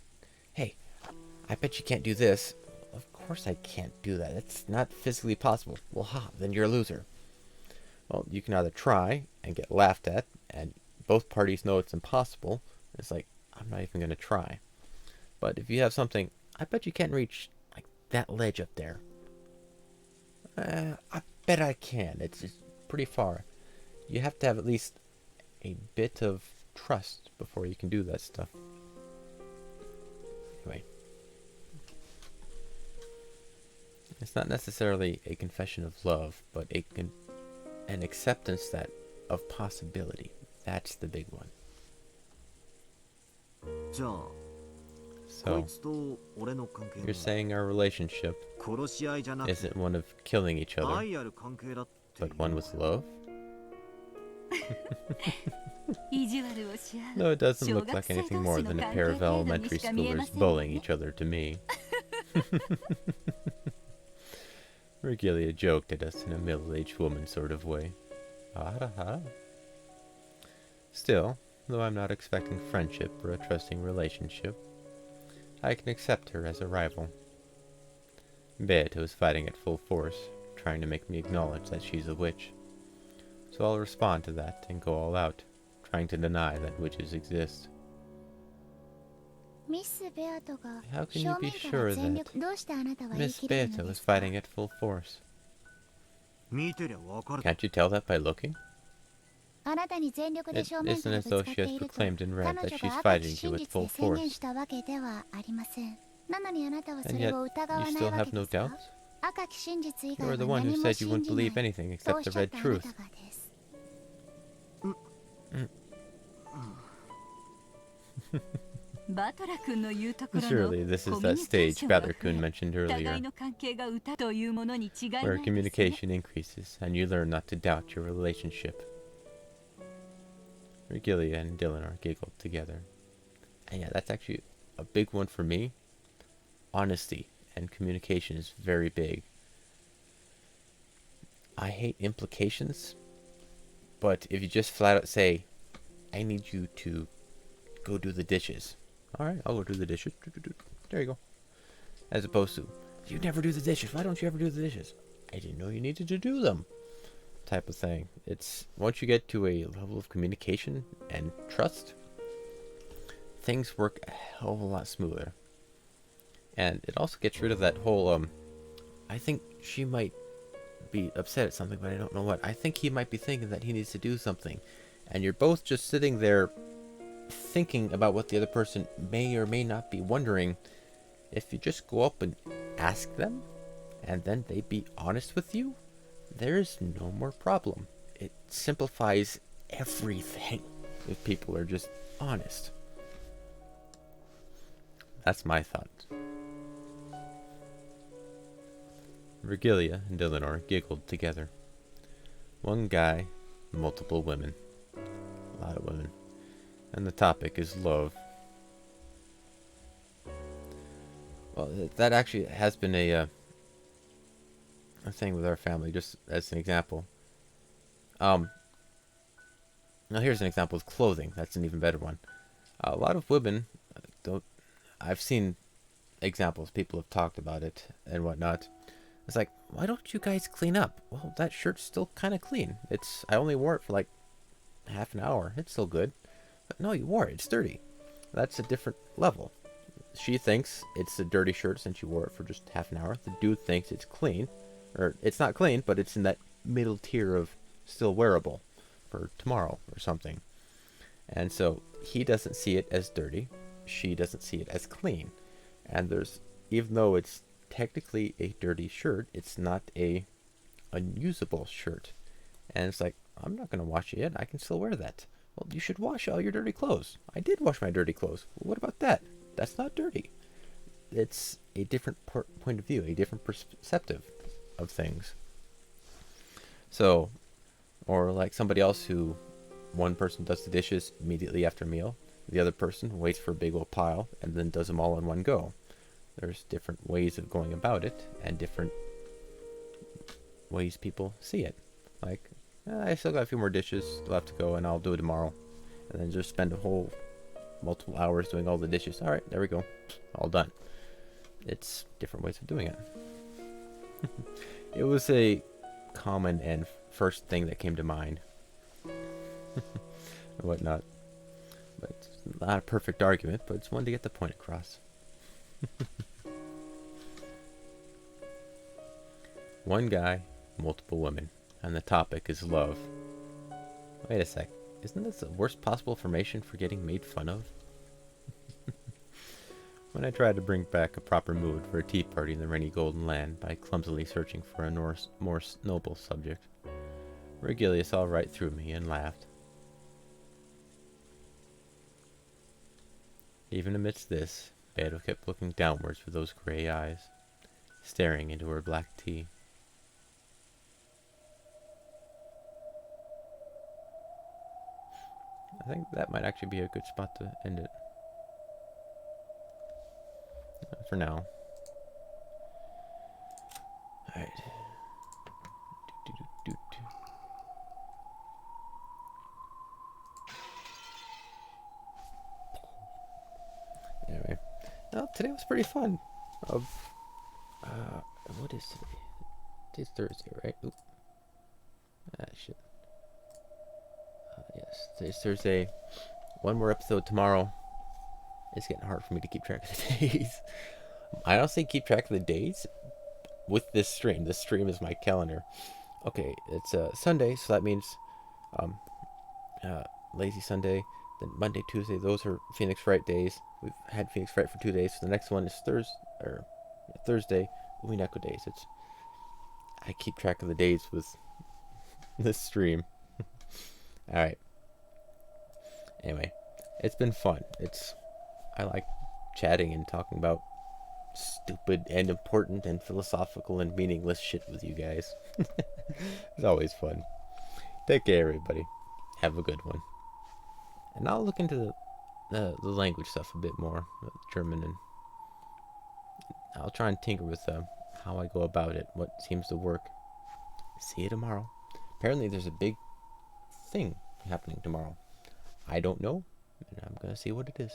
Hey, I bet you can't do this. Of course I can't do that. It's not physically possible. Well, then you're a loser. Well, you can either try and get laughed at, and both parties know it's impossible. It's like, I'm not even going to try. But if you have something, I bet you can't reach like that ledge up there. I bet I can. It's pretty far. You have to have at least a bit of trust before you can do that stuff. Anyway. It's not necessarily a confession of love, but an acceptance of possibility. That's the big one. So, you're saying our relationship isn't one of killing each other, but one with love? No, it doesn't look like anything more than a pair of elementary schoolers bullying each other to me. Regalia joked at us in a middle-aged woman sort of way. Still, though I'm not expecting friendship or a trusting relationship, I can accept her as a rival. Beato is fighting at full force, trying to make me acknowledge that she's a witch. So I'll respond to that and go all out, trying to deny that witches exist. How can you be sure that Miss Beato is fighting at full force? Can't you tell that by looking? It isn't as though she has proclaimed in red that she's fighting you with full force. And yet, you still have no doubts? You are the one who said you wouldn't believe anything except the red truth. Surely this is that stage Battler-kun mentioned earlier, where communication increases and you learn not to doubt your relationship. Regalia and Dylan giggled together. And yeah, that's actually a big one for me. Honesty and communication is very big. I hate implications, but if you just flat out say, I need you to go do the dishes. Alright, I'll go do the dishes. There you go. As opposed to, you never do the dishes. Why don't you ever do the dishes? I didn't know you needed to do them. Type of thing. It's once you get to a level of communication and trust, things work a hell of a lot smoother. And it also gets rid of that whole, I think she might be upset at something, but I don't know what. I think he might be thinking that he needs to do something. And you're both just sitting there thinking about what the other person may or may not be wondering. If you just go up and ask them, and then they be honest with you, there's no more problem. It simplifies everything if people are just honest. That's my thoughts. Virgilia and Eleanor giggled together. One guy, multiple women. A lot of women. And the topic is love. Well, that actually has been a thing with our family, just as an example. Now here's an example of clothing. That's an even better one. A lot of women don't. I've seen examples. People have talked about it and whatnot. It's like, why don't you guys clean up? Well, that shirt's still kind of clean. I only wore it for like half an hour. It's still good. But no, you wore it. It's dirty. That's a different level. She thinks it's a dirty shirt since you wore it for just half an hour. The dude thinks it's clean. Or it's not clean, but it's in that middle tier of still wearable for tomorrow or something. And so he doesn't see it as dirty. She doesn't see it as clean. And even though it's technically a dirty shirt, it's not a unusable shirt. And it's like, I'm not going to wash it yet. I can still wear that. Well, you should wash all your dirty clothes. I did wash my dirty clothes. Well, what about that? That's not dirty. It's a different point of view, a different perspective of things. So, or like somebody else who, one person does the dishes immediately after a meal, the other person waits for a big old pile and then does them all in one go. There's different ways of going about it and different ways people see it. Like, I still got a few more dishes left to go and I'll do it tomorrow. And then just spend a whole multiple hours doing all the dishes. Alright, there we go. All done. It's different ways of doing it. It was a common and first thing that came to mind. And whatnot. But it's not a perfect argument, but it's one to get the point across. One guy, multiple women, and the topic is love. Wait a sec. Isn't this the worst possible formation for getting made fun of? When I tried to bring back a proper mood for a tea party in the rainy golden land by clumsily searching for a more noble subject, Regilia saw right through me and laughed. Even amidst this, Beto kept looking downwards with those grey eyes, staring into her black tea. I think that might actually be a good spot to end it. For now. Alright. Anyway. No, today was pretty fun. What is today? Today's Thursday, right? Oop. Ah, shit. Yes, today's Thursday. One more episode tomorrow. It's getting hard for me to keep track of the days. I honestly keep track of the days with this stream. This stream is my calendar. Okay, it's Sunday, so that means Lazy Sunday. Then Monday, Tuesday, those are Phoenix Fright days. We've had Phoenix Fright for 2 days. So the next one is Thursday, Umineko days. I keep track of the days with this stream. Alright. Anyway, it's been fun. I like chatting and talking about stupid and important and philosophical and meaningless shit with you guys. It's always fun. Take care, everybody. Have a good one. And I'll look into the language stuff a bit more, German, and I'll try and tinker with how I go about it, what seems to work. See you tomorrow. Apparently there's a big thing happening tomorrow. I don't know, and I'm gonna see what it is.